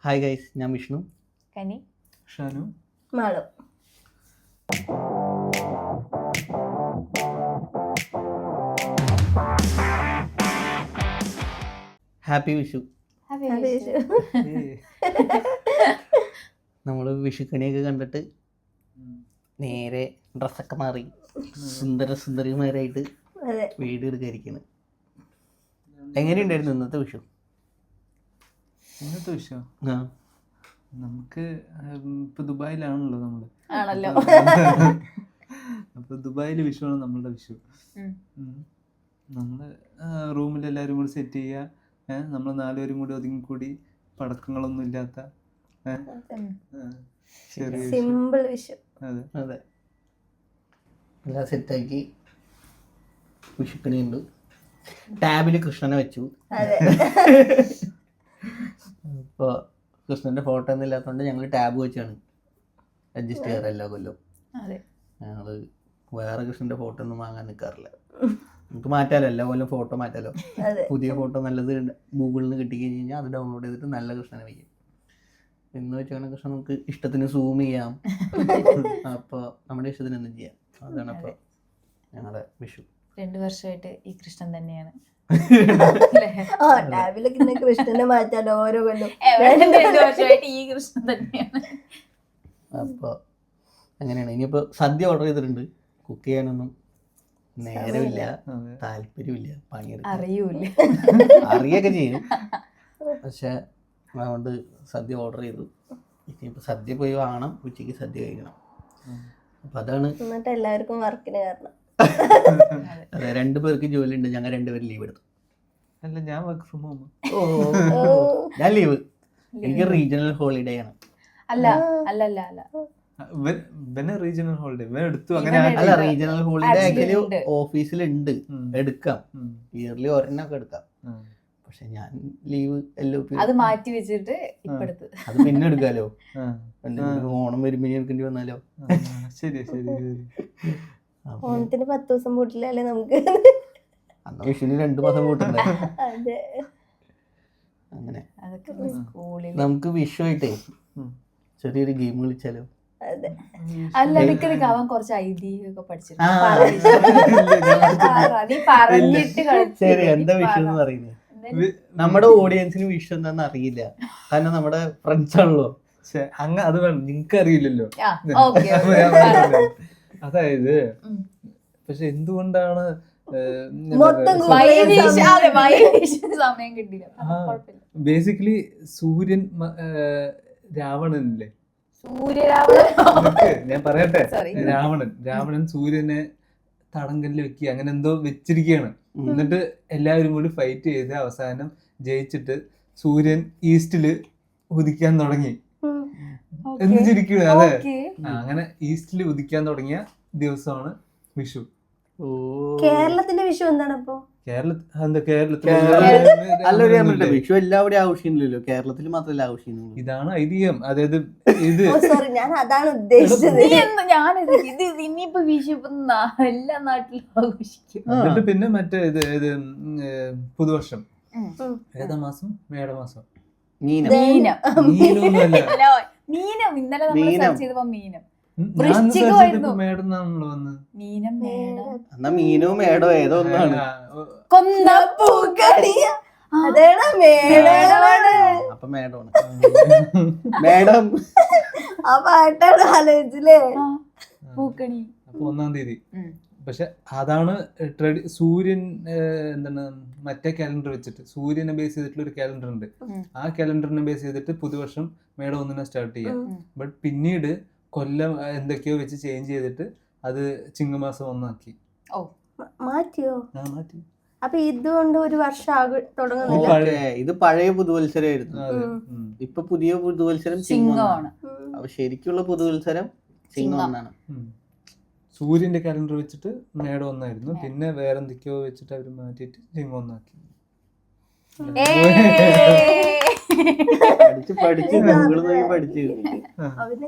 Hi guys, ഞാൻ വിഷ്ണു. കനി, Shanu, Malu. Happy Vishu. നമ്മൾ വിഷുക്കണിയൊക്കെ കണ്ടിട്ട് നേരെ ഡ്രസ്സൊക്കെ മാറി സുന്ദരിമാരായിട്ട് വീട് എടുക്കായിരിക്കുന്നു. എങ്ങനെയുണ്ടായിരുന്നു ഇന്നത്തെ വിഷു? ഇന്നത്തെ വിഷു നമുക്ക് ഇപ്പൊ ദുബായിലാണല്ലോ നമ്മള്. ആണല്ലോ. അപ്പൊ ദുബായില് വിഷുവാണ് നമ്മളുടെ വിഷു. നമ്മള് റൂമിൽ എല്ലാവരും കൂടി സെറ്റ് ചെയ്യുക. നമ്മൾ 4 പേരും കൂടി ഒതുങ്ങിക്കൂടി പടക്കങ്ങളൊന്നും ഇല്ലാത്ത സിമ്പിൾ വിഷു. അതെ അതെ, എല്ലാം സെറ്റാക്കി വിഷുക്കണിയുണ്ട്. ടാബില് കൃഷ്ണനെ വെച്ചു. ഇപ്പോൾ കൃഷ്ണന്റെ ഫോട്ടോ ഒന്നും ഇല്ലാത്തതുകൊണ്ട് ഞങ്ങൾ ടാബ് വെച്ചാണ് അഡ്ജസ്റ്റ് ചെയ്യാറ് എല്ലാ കൊല്ലവും. ഞങ്ങൾ വേറെ കൃഷ്ണന്റെ ഫോട്ടോ ഒന്നും വാങ്ങാൻ നിൽക്കാറില്ല. നമുക്ക് മാറ്റാലോ, എല്ലാ കൊല്ലം ഫോട്ടോ മാറ്റാലോ. പുതിയ ഫോട്ടോ നല്ലത് ഗൂഗിളിൽ നിന്ന് കിട്ടിക്കഴിഞ്ഞ് കഴിഞ്ഞാൽ അത് ഡൗൺലോഡ് ചെയ്തിട്ട് നല്ല കൃഷ്ണനെ വയ്ക്കും. എന്ന് വെച്ചാൽ കൃഷ്ണൻ നമുക്ക് ഇഷ്ടത്തിന് സൂം ചെയ്യാം. അപ്പോൾ നമ്മുടെ ഇഷ്ടത്തിന് എന്തും ചെയ്യാം. അതാണ് അപ്പോൾ ഞങ്ങളുടെ വിഷു. 2 വർഷമായിട്ട് ഈ കൃഷ്ണൻ തന്നെയാണ്. ടാബിലൊക്കെ കൃഷ്ണനെ മാറ്റാലോ ഓരോ കൊല്ലം. 2 വർഷമായിട്ട് ഈ കൃഷ്ണൻ തന്നെയാണ്. അപ്പോൾ അങ്ങനെയാണ്. ഇനിയിപ്പോൾ സദ്യ ഓർഡർ ചെയ്തിട്ടുണ്ട്. കുക്ക് ചെയ്യാനൊന്നും നേരമില്ല, താല്പര്യമില്ല, പണിയെടുക്കും അറിയൊക്കെ ചെയ്യും. പക്ഷെ അതുകൊണ്ട് സദ്യ ഓർഡർ ചെയ്തു. ഇനിയിപ്പോൾ സദ്യ പോയി വാങ്ങണം, ഉച്ചയ്ക്ക് സദ്യ കഴിക്കണം. അപ്പം അതാണ്. എന്നിട്ട് എല്ലാവർക്കും വർക്കിന് കാരണം. അതെ, 2 പേർക്ക് ജോലി ഉണ്ട്. ഞങ്ങൾ 2 പേര് ലീവ് എടുത്തു. അല്ല, ഞാൻ വർക്ക് ഫ്രം ഹോം. ഞാൻ ലീവ്. എനിക്ക് റീജിയണൽ ഹോളിഡേ ആണ്. അല്ല അല്ല അല്ല അല്ല റീജിയണൽ ഹോളിഡേ എടുത്തു. അല്ല, റീജിയണൽ ഹോളിഡേ ആക്ച്വലി ഓഫീസിലുണ്ട്, എടുക്കാം. ഇയർലി ഒരെണ്ണൊക്കെ എടുക്കാം. പക്ഷെ ഞാൻ ലീവ് എല്ലാം അത് മാറ്റി വെച്ചിട്ട് ഇപ്പൊ എടുത്ത് അത് പിന്നെ എടുക്കാലോ. ഓണം വരുമ്പോ എടുക്കേണ്ടി വന്നാലോ. ശരി ശരി. ഓണത്തിന് 10 ദിവസം പൂട്ടില്ലല്ലേ നമുക്ക്. അന്ന് വിഷുവിന് 2 മാസം പൂട്ടുണ്ടേ. അങ്ങനെ നമുക്ക് വിഷു ആയിട്ടേ ചെറിയൊരു ഗെയിം കളിച്ചാലോ? അല്ല, അവൻ കുറച്ച് ഐതിഹ്യമൊക്കെ പഠിച്ചിട്ട് ശരി. എന്താ വിഷു എന്ന് പറയുന്നത്? നമ്മുടെ ഓഡിയൻസിന് വിഷു എന്താന്ന് അറിയില്ല, കാരണം നമ്മുടെ ഫ്രണ്ട്സ് ആണല്ലോ. അത് വേണം, നിങ്ങക്ക് അറിയില്ലല്ലോ. അതായത് പക്ഷെ എന്തുകൊണ്ടാണ് ബേസിക്കലി സൂര്യൻ രാവണനില്ലേ? ഞാൻ പറയട്ടെ, രാവണൻ സൂര്യനെ തടങ്കലിൽ വെക്കുക, അങ്ങനെ എന്തോ വെച്ചിരിക്കുകയാണ്. എന്നിട്ട് എല്ലാവരും കൂടി ഫൈറ്റ് ചെയ്ത് അവസാനം ജയിച്ചിട്ട് സൂര്യൻ ഈസ്റ്റില് ഉദിക്കാൻ തുടങ്ങി. എന്ത് ചിരിക്കുക? അതെ, അങ്ങനെ ഈസ്റ്റില് ഉദിക്കാൻ തുടങ്ങിയ ദിവസമാണ് വിഷു. കേരളത്തിന്റെ വിഷു എന്താണ് അപ്പൊ? വിഷു എല്ലാവരും ആഘോഷിക്കുന്നില്ലല്ലോ, കേരളത്തിൽ മാത്രമല്ല ആഘോഷിക്കുന്നു. ഇതാണ് ഐതിഹ്യം. അതായത് ഇത് സോറി, ഞാൻ അതാണ് ഉദ്ദേശിച്ചത്. ഇനിയിപ്പോ വിഷു എല്ലാ നാട്ടിലും ആഘോഷിക്കും. എന്നിട്ട് പിന്നെ മറ്റേ ഇത് പുതുവർഷം ഏതാ മാസം? മേടമാസം. മീനം. ഇന്നലെ നമ്മൾ സെർച്ച് ചെയ്തപ്പോ മീനം. മീനോ മേടോ ഏതോ ഒന്നാണ്. അപ്പൊ മേഡമാണ്. മേഡം ആ പാട്ടാണ് ആലോചിച്ചില്ലേ? പൂക്കണി. അപ്പൊ 1-ാം തീയതി. പക്ഷെ അതാണ് സൂര്യൻ എന്താണ് മറ്റേ കാലണ്ടർ വെച്ചിട്ട് സൂര്യനെ ബേസ് ചെയ്തിട്ടുള്ള ഒരു കാലണ്ടർ ഉണ്ട്. ആ കാലണ്ടറിനെ ബേസ് ചെയ്തിട്ട് പുതുവർഷം മേടം 1-ന് സ്റ്റാർട്ട് ചെയ്യാം. ബട്ട് പിന്നീട് കൊല്ലം എന്തൊക്കെയോ വെച്ച് ചേഞ്ച് ചെയ്തിട്ട് അത് ചിങ്ങമാസം 1 മാറ്റിയോ? മാറ്റി. അപ്പൊ ഇതുകൊണ്ട് ഒരു വർഷം തുടങ്ങുന്നില്ല. ഇത് പഴയ പുതുവത്സരമായിരുന്നു. ഇപ്പൊ പുതിയ പുതുവത്സരം ചിങ്ങമാണ്. അപ്പൊ ശരിക്കുള്ള പുതുവത്സരം ചിങ്ങം 1-ആണ്. സൂര്യന്റെ കാലണ്ടർ വെച്ചിട്ട് മേടം 1-ആയിരുന്നു. പിന്നെ വേറെ എന്തൊക്കെയോ വെച്ചിട്ട് അവര് മാറ്റിയിട്ട് ചിങ്ങം 1 ആക്കി. പഠിച്ച് ഗൂഗിൾ നോക്കി പഠിച്ച് അവന്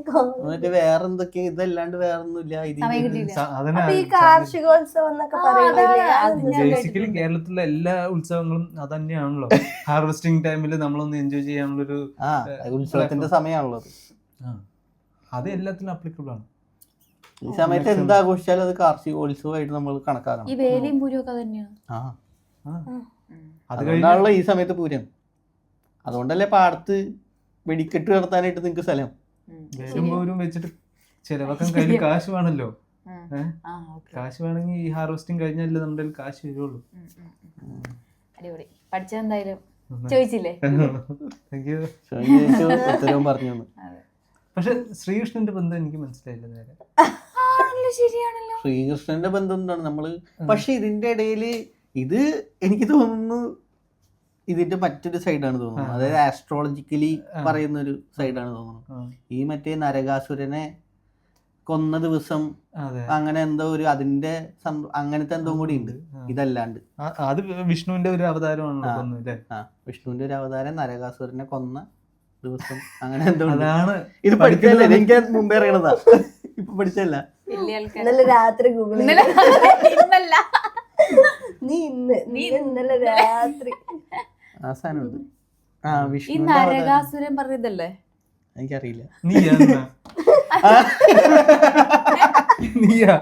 മറ്റേ വേറെ എന്തൊക്കെ ഇതല്ലാണ്ട് വേറെ ഒന്നുമില്ല സമയം കിട്ടിയില്ല. അപ്പൊ ഈ കാർഷികോത്സവം എന്നൊക്കെ പറയുന്നില്ലേ? ബേസിക്കലി കേരളത്തിലെ എല്ലാ ഉത്സവങ്ങളും അത് തന്നെയാണല്ലോ. ഹാർവെസ്റ്റിംഗ് ടൈമിൽ നമ്മളൊന്ന് എൻജോയ് ചെയ്യാനുള്ളൊരു ഉത്സവത്തിന്റെ സമയമാണല്ലോ അത് എല്ലാത്തിലും അപ്ലിക്കബിൾ ആണ്. ഈ സമയത്ത് എന്താഘോഷിച്ചാലും അത് കാർഷികോത്സവമായിട്ട് നമ്മൾ കണക്കാക്കണം. ഈ വേലയും പൂരവും ഒക്കെ തന്നെയാണ്. അതുകൊണ്ടാണല്ലോ ഈ സമയത്ത് പൂരം. അതുകൊണ്ടല്ലേ പാടത്ത് വെടിക്കെട്ട് നടത്താനായിട്ട് നിങ്ങക്ക് സ്ഥലം. വേലും വെച്ചിട്ട് ചിലവൊക്കെ കയ്യിൽ കാശ് വേണല്ലോ. കാശ് വേണമെങ്കിൽ ഈ ഹാർവെസ്റ്റിംഗ് കഴിഞ്ഞാലേ നമ്മുടെ കയ്യിൽ കാശ് വരുള്ളൂ. അടിപൊളി. പഠിച്ചെന്തായാലും ചോദിച്ചില്ലേ? ഉത്തരവും പറഞ്ഞു. പക്ഷെ ശ്രീകൃഷ്ണന്റെ ബന്ധം എനിക്ക് മനസ്സിലായില്ല നേരെ. ശരിയാണല്ലോ, ശ്രീകൃഷ്ണന്റെ ബന്ധം എന്താണ് നമ്മള്. പക്ഷെ ഇതിന്റെ ഇടയില് ഇത് എനിക്ക് തോന്നുന്നു ഇതിന്റെ മറ്റൊരു സൈഡാണ് തോന്നുന്നു. അതായത് ആസ്ട്രോളജിക്കലി പറയുന്ന ഒരു സൈഡാണ് തോന്നുന്നു. ഈ മറ്റേ നരകാസുരനെ കൊന്ന ദിവസം അങ്ങനെ എന്തോ ഒരു അതിന്റെ അങ്ങനത്തെ എന്തോ കൂടി ഉണ്ട്. ഇതല്ലാണ്ട് അത് വിഷ്ണുവിന്റെ ഒരു അവതാരമാണ്. വിഷ്ണുവിന്റെ ഒരു അവതാരം നരകാസുരനെ കൊന്ന ദിവസം അങ്ങനെ എന്തോ. അതാണ് ഇത് പഠിച്ചല്ലേ? എനിക്ക് മുമ്പേ അറിയണതാ, ഇപ്പൊ പഠിച്ചല്ല. ഇന്നലെ രാത്രി ഗൂഗിൾ ഇന്നല്ല നീ ഇന്നലെ രാത്രി ആ സാധനമുണ്ട്. ഈ നരകാസുരൻ പറഞ്ഞതല്ലേ? എനിക്കറിയില്ല.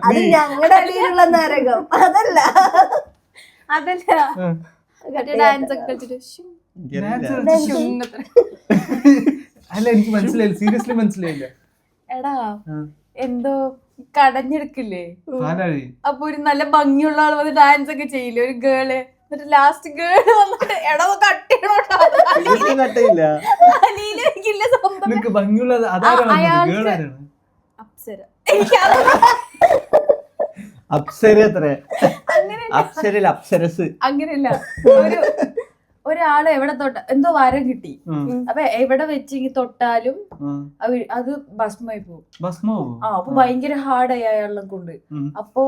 അത് ഞങ്ങളുടെ അടിയിലുള്ള നരകം അതല്ല. ഡാൻസ് ഒക്കെ കളിച്ചിട്ട് അല്ല, എനിക്ക് മനസ്സിലായില്ല, സീരിയസ്ലി മനസ്സിലായില്ല. എടാ എന്തോ കടഞ്ഞെടുക്കില്ലേ, പാലാഴി. അപ്പൊ ഒരു നല്ല ഭംഗിയുള്ള ആള് വന്ന് ഡാൻസ് ഒക്കെ ചെയ്യില്ലേ, ഒരു ഗേള്. എന്നിട്ട് ലാസ്റ്റ് ഗേള് വന്നിട്ട് എടാ കട്ടില്ല. നിനക്ക് ഭംഗിയുള്ള അപ്സര. അപ്സര എത്ര? അപ്സരയിൽ അപ്സരസ് അങ്ങനെയല്ല, ഒരാള് എവിടെ തൊട്ട എന്തോ വരം കിട്ടി. അപ്പൊ എവിടെ വെച്ച് തൊട്ടാലും അത് ഭസ്മായി പോകും. അപ്പൊ ഭയങ്കര ഹാർഡായി അയാളെ കൊണ്ട്. അപ്പൊ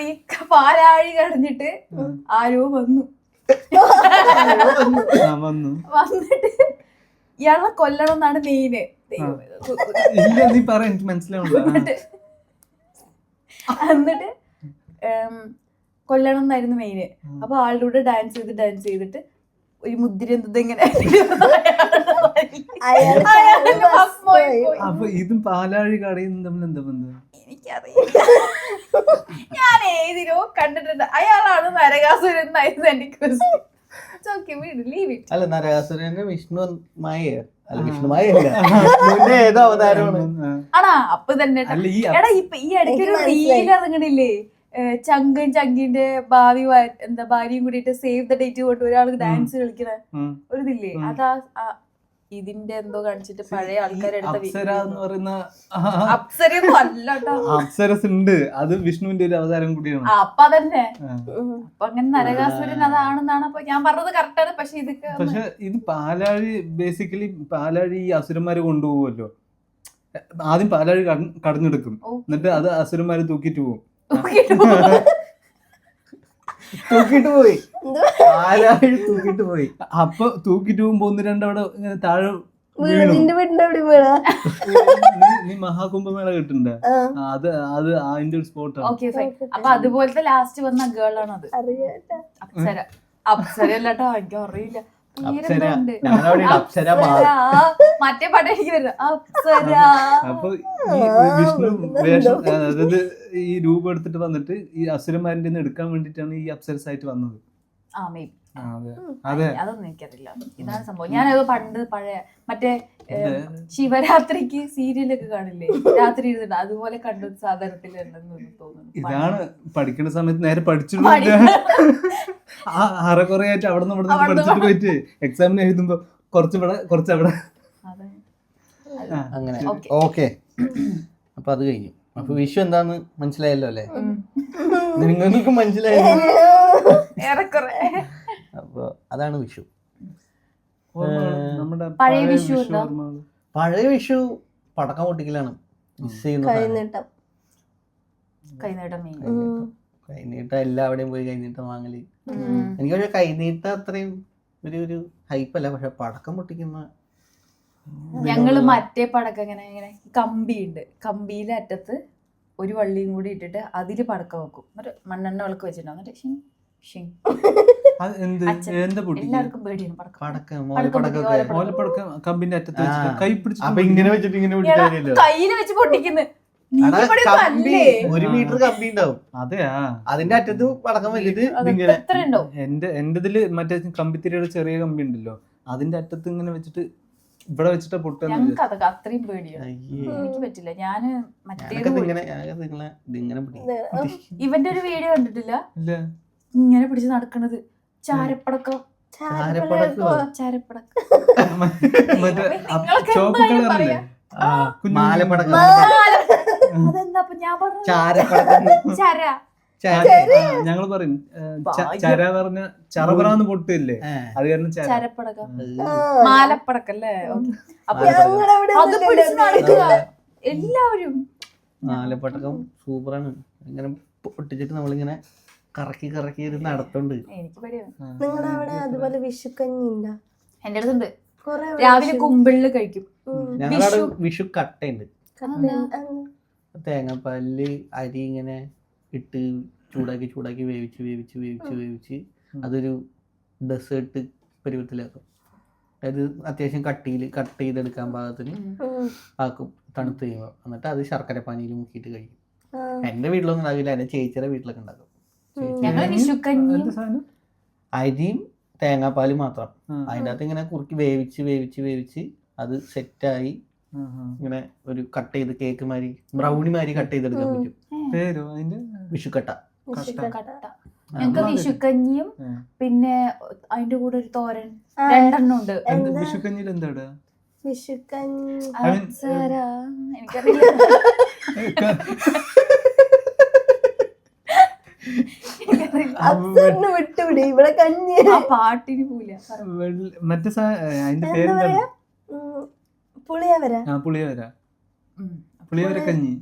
ഈ പാലാഴി കടഞ്ഞിട്ട് ആരോ വന്നിട്ട് ഇയാളെ കൊല്ലണം എന്നാണ് മെയിന്. എന്നിട്ട് കൊല്ലണം എന്നായിരുന്നു മെയിന്. അപ്പൊ ആളുടെ കൂടെ ഡാൻസ് ചെയ്തിട്ട് ഒരു മുദ്ര ഇങ്ങനെ ഇതും പാലാഴി കടയും തമ്മിൽ എന്താ ബന്ധം? എനിക്കറിയില്ല, ഞാൻ ഏതിനോ കണ്ടിട്ടുണ്ട്. അയാളാണ് നരകാസുരൻ എന്നായിരുന്നു എന്റെ ക്വസ്റ്റ്യൻ. അല്ല, നരകാസുരന് വിഷ്ണു മായ അല്ല, വിഷ്ണുമായല്ല, ഏതോ അവതാരമാണ്. ആണാ? അപ്പൊ തന്നെ എടാ ഇപ്പൊ ഈ ഇടയ്ക്കൊരു റീൽ ഇറങ്ങണില്ലേ, ചങ്കിന്റെ ഭാര്യയും കൂടിയിട്ട് സേവ് ദ ഡേറ്റ് കൊണ്ട് ഒരാൾക്ക് ഡാൻസ് കളിക്കണ ഒരു ഇതില്ലേ, അതാ ഇതിന്റെ എന്തോ കാണിച്ചിട്ട് പഴയ ആൾക്കാരെടുത്ത അപ്സരയൊന്നും അല്ലട്ടോ. അപ്സരസ് ഉണ്ട്, അത് വിഷ്ണുവിന്റെ ഒരു അവതാരം കൂടിയാണ്. അപ്പൊ അതന്നെ, അപ്പൊ അങ്ങനെ നരകാസുരൻ അതാണെന്നാണ് അപ്പൊ ഞാൻ പറഞ്ഞത് കറക്റ്റാണ്. പക്ഷെ ഇത് പാലാഴി ബേസിക്കലി പാലാഴി ഈ അസുരന്മാര് കൊണ്ടുപോകുമല്ലോ. ആദ്യം പാലാഴി കടഞ്ഞെടുക്കും, എന്നിട്ട് അത് അസുരന്മാര് തൂക്കിട്ട് പോകും. തൂക്കിട്ട് പോയി പാലാഴി തൂക്കിട്ട് പോയി. അപ്പൊ തൂക്കിട്ട് പോകുമ്പോ ഒന്ന് രണ്ടവിടെ ഇങ്ങനെ താഴെ നീ മഹാകുംഭമേള കിട്ടുന്നുണ്ട്, അത് അതിന്റെ ഒരു സ്പോട്ടാണ്. അപ്പൊ അതുപോലത്തെ ലാസ്റ്റ് വന്ന ഗേൾ ആണ് അത്. അപ്സര. അപ്സര അല്ലാട്ടോ, എനിക്ക് അറിയില്ല. മറ്റേ പാട്ട് എനിക്ക് വരുന്നത് അപ്സര. അപ്പൊ ഈ വിഷ്ണു വേഷം, അതായത് ഈ രൂപം എടുത്തിട്ട് വന്നിട്ട് ഈ അസുരന്മാരുടെ എടുക്കാൻ വേണ്ടിട്ടാണ് ഈ അപ്സരസ് ആയിട്ട് വന്നത്. അതൊന്നും എനിക്കറിയില്ല. ഇതാണ് സംഭവം. ഞാനത് പണ്ട് പഴയ മറ്റേ ശിവരാത്രിക്ക് സീരിയലൊക്കെ കാണില്ലേ, രാത്രി ഇരുന്നിട്ട് അതുപോലെ കണ്ടു സാധാരണത്തിലുണ്ടെന്ന് തോന്നുന്നു. ഇതാണ് പഠിക്കുന്ന സമയത്ത് നേരെ പഠിച്ചിട്ട് അറക്കുറെ ആയിട്ട് അവിടെ നിന്ന് പഠിച്ചിട്ട് പോയിട്ട് എക്സാമിന് എഴുതുമ്പോ കുറച്ചവിടെ. അങ്ങനെ ഓക്കെ. അപ്പൊ അത് കഴിഞ്ഞു. അപ്പൊ വിഷു എന്താന്ന് മനസ്സിലായല്ലോ അല്ലേ? നിങ്ങൾക്ക് മനസ്സിലായല്ലോ. അപ്പൊ അതാണ് വിഷു. പഴയ വിഷു പടക്കം പൊട്ടിക്കലാണ്. കൈനീട്ടം എല്ലാവിടെയും പോയി കൈനീട്ടം വാങ്ങല്. എനിക്ക് പക്ഷെ കൈനീട്ടം അത്രയും ഒരു ഹൈപ്പല്ല, പക്ഷെ പടക്കം പൊട്ടിക്കുന്ന ഞങ്ങള് മറ്റേ പടക്കം ഇങ്ങനെ കമ്പിയുണ്ട്, കമ്പിയിലെ അറ്റത്ത് ഒരു വള്ളിയും കൂടി ഇട്ടിട്ട് അതില് പടക്കം വെക്കും, എന്നിട്ട് മണ്ണെണ്ണ വിളക്ക് വെച്ചിട്ടുണ്ടാവും, എന്നിട്ട് ഷിങ് ഷിങ്. എല്ലാവർക്കും പേടിയാണ് പടക്കം. ഓലപ്പടക്കം കമ്പിന്റെ അറ്റത്ത് വെച്ചിട്ട് കൈ പിടിച്ച് അപ്പൊ ഇങ്ങനെ വെച്ചിട്ട് ഇങ്ങനെ പിടിച്ചാലോ കയ്യില് വെച്ച് പൊട്ടിക്കുന്നു. ഒരു മീറ്റർ കമ്പി ഉണ്ടാവും, അതെയാ അതിന്റെ അറ്റത്ത് പടക്കം വെച്ചിട്ട് ഇതിങ്ങനെ എത്ര ഉണ്ടാവും? എന്റെ ഇതില് മറ്റേ കമ്പിത്തിരിയുടെ ചെറിയ കമ്പി ഉണ്ടല്ലോ, അതിന്റെ അറ്റത്ത് ഇങ്ങനെ വെച്ചിട്ട് ഇവിടെ വെച്ചിട്ട് പൊട്ടുന്ന. ഞങ്ങൾക്ക് അതൊക്കെ അത്രയും പേടിയാണ്, എനിക്ക് പറ്റില്ല. ഞാന് മറ്റേത് ഇവന്റെ ഒരു വീഡിയോ കണ്ടിട്ടില്ല, ഇങ്ങനെ പിടിച്ച് നടക്കണത് ചാരപ്പടക്കം. ചാരപ്പടക്കം ചോപ്പ് കളറല്ലേ അതെന്താ ഞാൻ പറഞ്ഞു ചര. ഞങ്ങൾ പറയും ചര പറഞ്ഞ ചറപറാന്ന് പൊട്ടില്ലേ, അത് കാരണം ചരപ്പടക്കം, മാലപ്പടക്കം അല്ലേ. അപ്പൊ അത് പിടിച്ച് നടക്കുക എല്ലാവരും. മാലപ്പടക്കം സൂപ്പറാണ്, ഇങ്ങനെ പൊട്ടിച്ചിട്ട് നമ്മളിങ്ങനെ കറക്കി കറക്കി നടത്തുണ്ട്. എനിക്ക് പേടിയാണ്. നിങ്ങളുടെ അവിടെ അതുപോലെ വിഷുക്കഞ്ഞി ഉണ്ടോ? എന്റെ അടുത്തുണ്ട്, രാവിലെ കുമ്പിളില് കഴിക്കും. ഞങ്ങളുടെ വിഷു കട്ടയുണ്ട്, തേങ്ങാപ്പാലില് അരി ഇങ്ങനെ ഇട്ട് ചൂടാക്കി ചൂടാക്കി വേവിച്ച് വേവിച്ച് വേവിച്ച് വേവിച്ച് അതൊരു ഡെസേർട്ട് പരുവത്തിലാക്കും. അതായത് അത്യാവശ്യം കട്ട് ചെയ്തെടുക്കാൻ പാകത്തിന് ആക്കും തണുത്ത് കഴിയുമ്പോൾ. എന്നിട്ട് അത് ശർക്കര പാനിയിൽ മുക്കിയിട്ട് കഴിക്കും. എന്റെ വീട്ടിലൊന്നും ഉണ്ടാകില്ല, എന്റെ ചേച്ചിയുടെ വീട്ടിലൊക്കെ ഉണ്ടാക്കും. അരിയും തേങ്ങാപ്പാലും മാത്രം, അതിൻ്റെ അകത്ത് ഇങ്ങനെ കുറുക്കി വേവിച്ച് വേവിച്ച് വേവിച്ച് അത് സെറ്റായി ഇങ്ങനെ ഒരു കട്ട് ചെയ്ത് കേക്ക് മാതിരി ബ്രൗണി മാതിരി കട്ട് ചെയ്തെടുക്കാൻ പറ്റും. വിഷുക്കട്ട. ഞങ്ങക്ക് വിഷുക്കഞ്ഞിയും പിന്നെ അതിന്റെ കൂടെ ഒരു തോരൻ, രണ്ടെണ്ണം ഉണ്ട്. വിഷുക്കഞ്ഞിയിൽ എന്താ വിഷുക്കഞ്ഞി? എനിക്കറിയില്ല. വിട്ടുപിടി, ഇവിടെ കഞ്ഞി പാട്ടിന് പോല മറ്റേ അതിന്റെ പേര് പുളിയവര കഞ്ഞി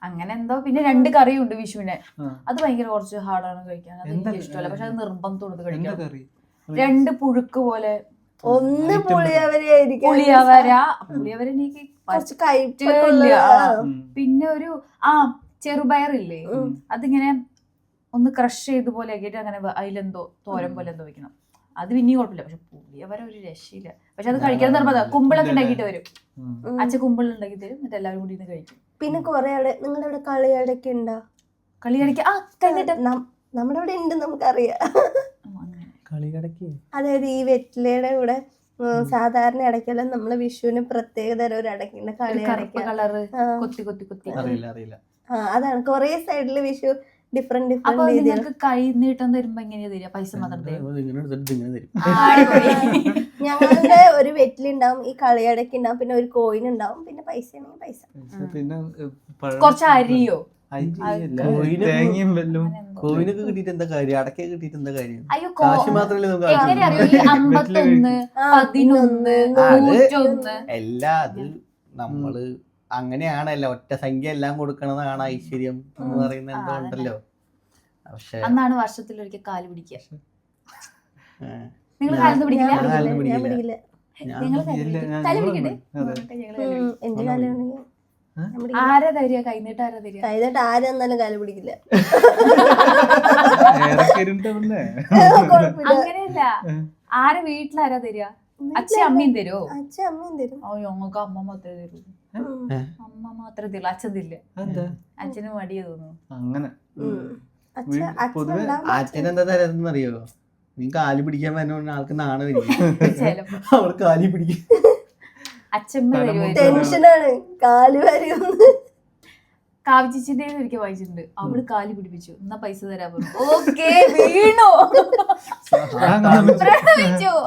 അങ്ങനെ എന്തോ. പിന്നെ 2 കറിയുണ്ട് വിഷുവിനെ, അത് ഭയങ്കര കുറച്ച് ഹാർഡാണ് കഴിക്കാൻ, അത് എനിക്ക് ഇഷ്ടമല്ല. പക്ഷെ അത് നിർബന്ധത്തോട് കഴിക്കാം. 2 പുഴുക്ക് പോലെ, ഒന്ന് പുളിയവരായിരിക്കും, പുളിയവര എനിക്ക് കുറച്ച് കയ്പില്ല. പിന്നെ ഒരു ചെറുപയറില്ലേ, അതിങ്ങനെ ഒന്ന് ക്രഷ് ചെയ്ത് പോലെ ആക്കിയിട്ട് അങ്ങനെ അതിലെന്തോ തോരൻ പോലെ എന്തോ വെക്കണം, അത് പിന്നെയും കുഴപ്പമില്ല. പക്ഷെ പുളിയവര ഒരു രക്ഷയില്ല. പക്ഷെ അത് കഴിക്കാൻ നിർബന്ധം. കുമ്പിളൊക്കെ ഉണ്ടാക്കിയിട്ട് വരും, അച്ഛൻ കുമ്പിൾ ഉണ്ടാക്കി തരും, എന്നിട്ട് എല്ലാവരും കൂടി ഇന്ന് കഴിക്കും. പിന്നെ കൊറേ അവിടെ നിങ്ങളുടെ അവിടെ കളിയടക്ക ഉണ്ടോ? കളിയടക്ക നമ്മുടെ അവിടെ ഉണ്ട്, നമുക്കറിയാം. അതായത് ഈ വെറ്റിലയുടെ കൂടെ സാധാരണ അടയ്ക്കല്ല, നമ്മള് വിഷുവിന് പ്രത്യേക തരം ഒരു അടയ്ക്കുണ്ട്, കളിയടക്ക കളറ് കൊത്തി കൊത്തി കൊത്തി. അതാണ് കൊറേ സൈഡില് വിഷു ഡിഫറെന്റ് നിങ്ങൾക്ക് കൈ നീട്ടം തരുമ്പോ എങ്ങനെയാ തരിക? പൈസ മാത്രം തരും? ഞങ്ങളുടെ ഒരു വെറ്റിലുണ്ടാവും, ഈ കളിയടക്ക ഉണ്ടാവും, പിന്നെ ഒരു കോയിൻ ഉണ്ടാവും, പിന്നെ പൈസ ആണെങ്കിൽ പൈസ. പിന്നെ കുറച്ച് അരിയോ കോയിനൊക്കെ കിട്ടിയിട്ട് എന്താ കാര്യം? അടക്ക കിട്ടിയിട്ട് എന്താ കാര്യം? കാശ് മാത്രമല്ലേ എല്ലാ അത് നമ്മള് അങ്ങനെയാണല്ലോ, ഒറ്റ സംഖ്യ എല്ലാം കൊടുക്കണതാണ് ഐശ്വര്യം എന്ന് പറയുന്നത് എന്തോ ഉണ്ടല്ലോ. പക്ഷെ അന്നാണ് വർഷത്തിലൊരിക്കൽ കാല് പിടിക്കുക. നിങ്ങൾ കാലത്ത് പിടിക്കില്ല? ആരാ തരിക കൈനീട്ട്? ആരാ തരിക കൈനീട്ട്? ആരെന്നാലും കാല് പിടിക്കില്ല. അങ്ങനെയല്ല, ആരെ വീട്ടിലാരാ തരിക? അച്ഛൻ അമ്മയും തരുമോ? അച്ഛൻ അമ്മയും തരും. ഓ ഞങ്ങൾക്ക് അമ്മ മാത്രമേ തരൂ. അമ്മ മാത്രമേ തരുള്ളൂ, അച്ഛൻ തില്ല. അച്ഛന് മടിയ തോന്നുന്നു. അങ്ങനെ അച്ഛനെന്താ തരാന്നറിയോ? നീ കാലി പിടിക്കാൻ വരുന്ന ആൾക്ക് നാണം വരും, അവൾ കാലി പിടിക്കും. അച്ഛമ്മ ടെൻഷനാണ് കാല് വരുമെന്ന്. കാവിച്ചിന്റെ ഒരിക്കൽ വായിച്ചിട്ടുണ്ട്, അവള് കാലി പിടിപ്പിച്ചു, എന്നാ പൈസ തരാൻ പറഞ്ഞു. ഓക്കെ വീണു,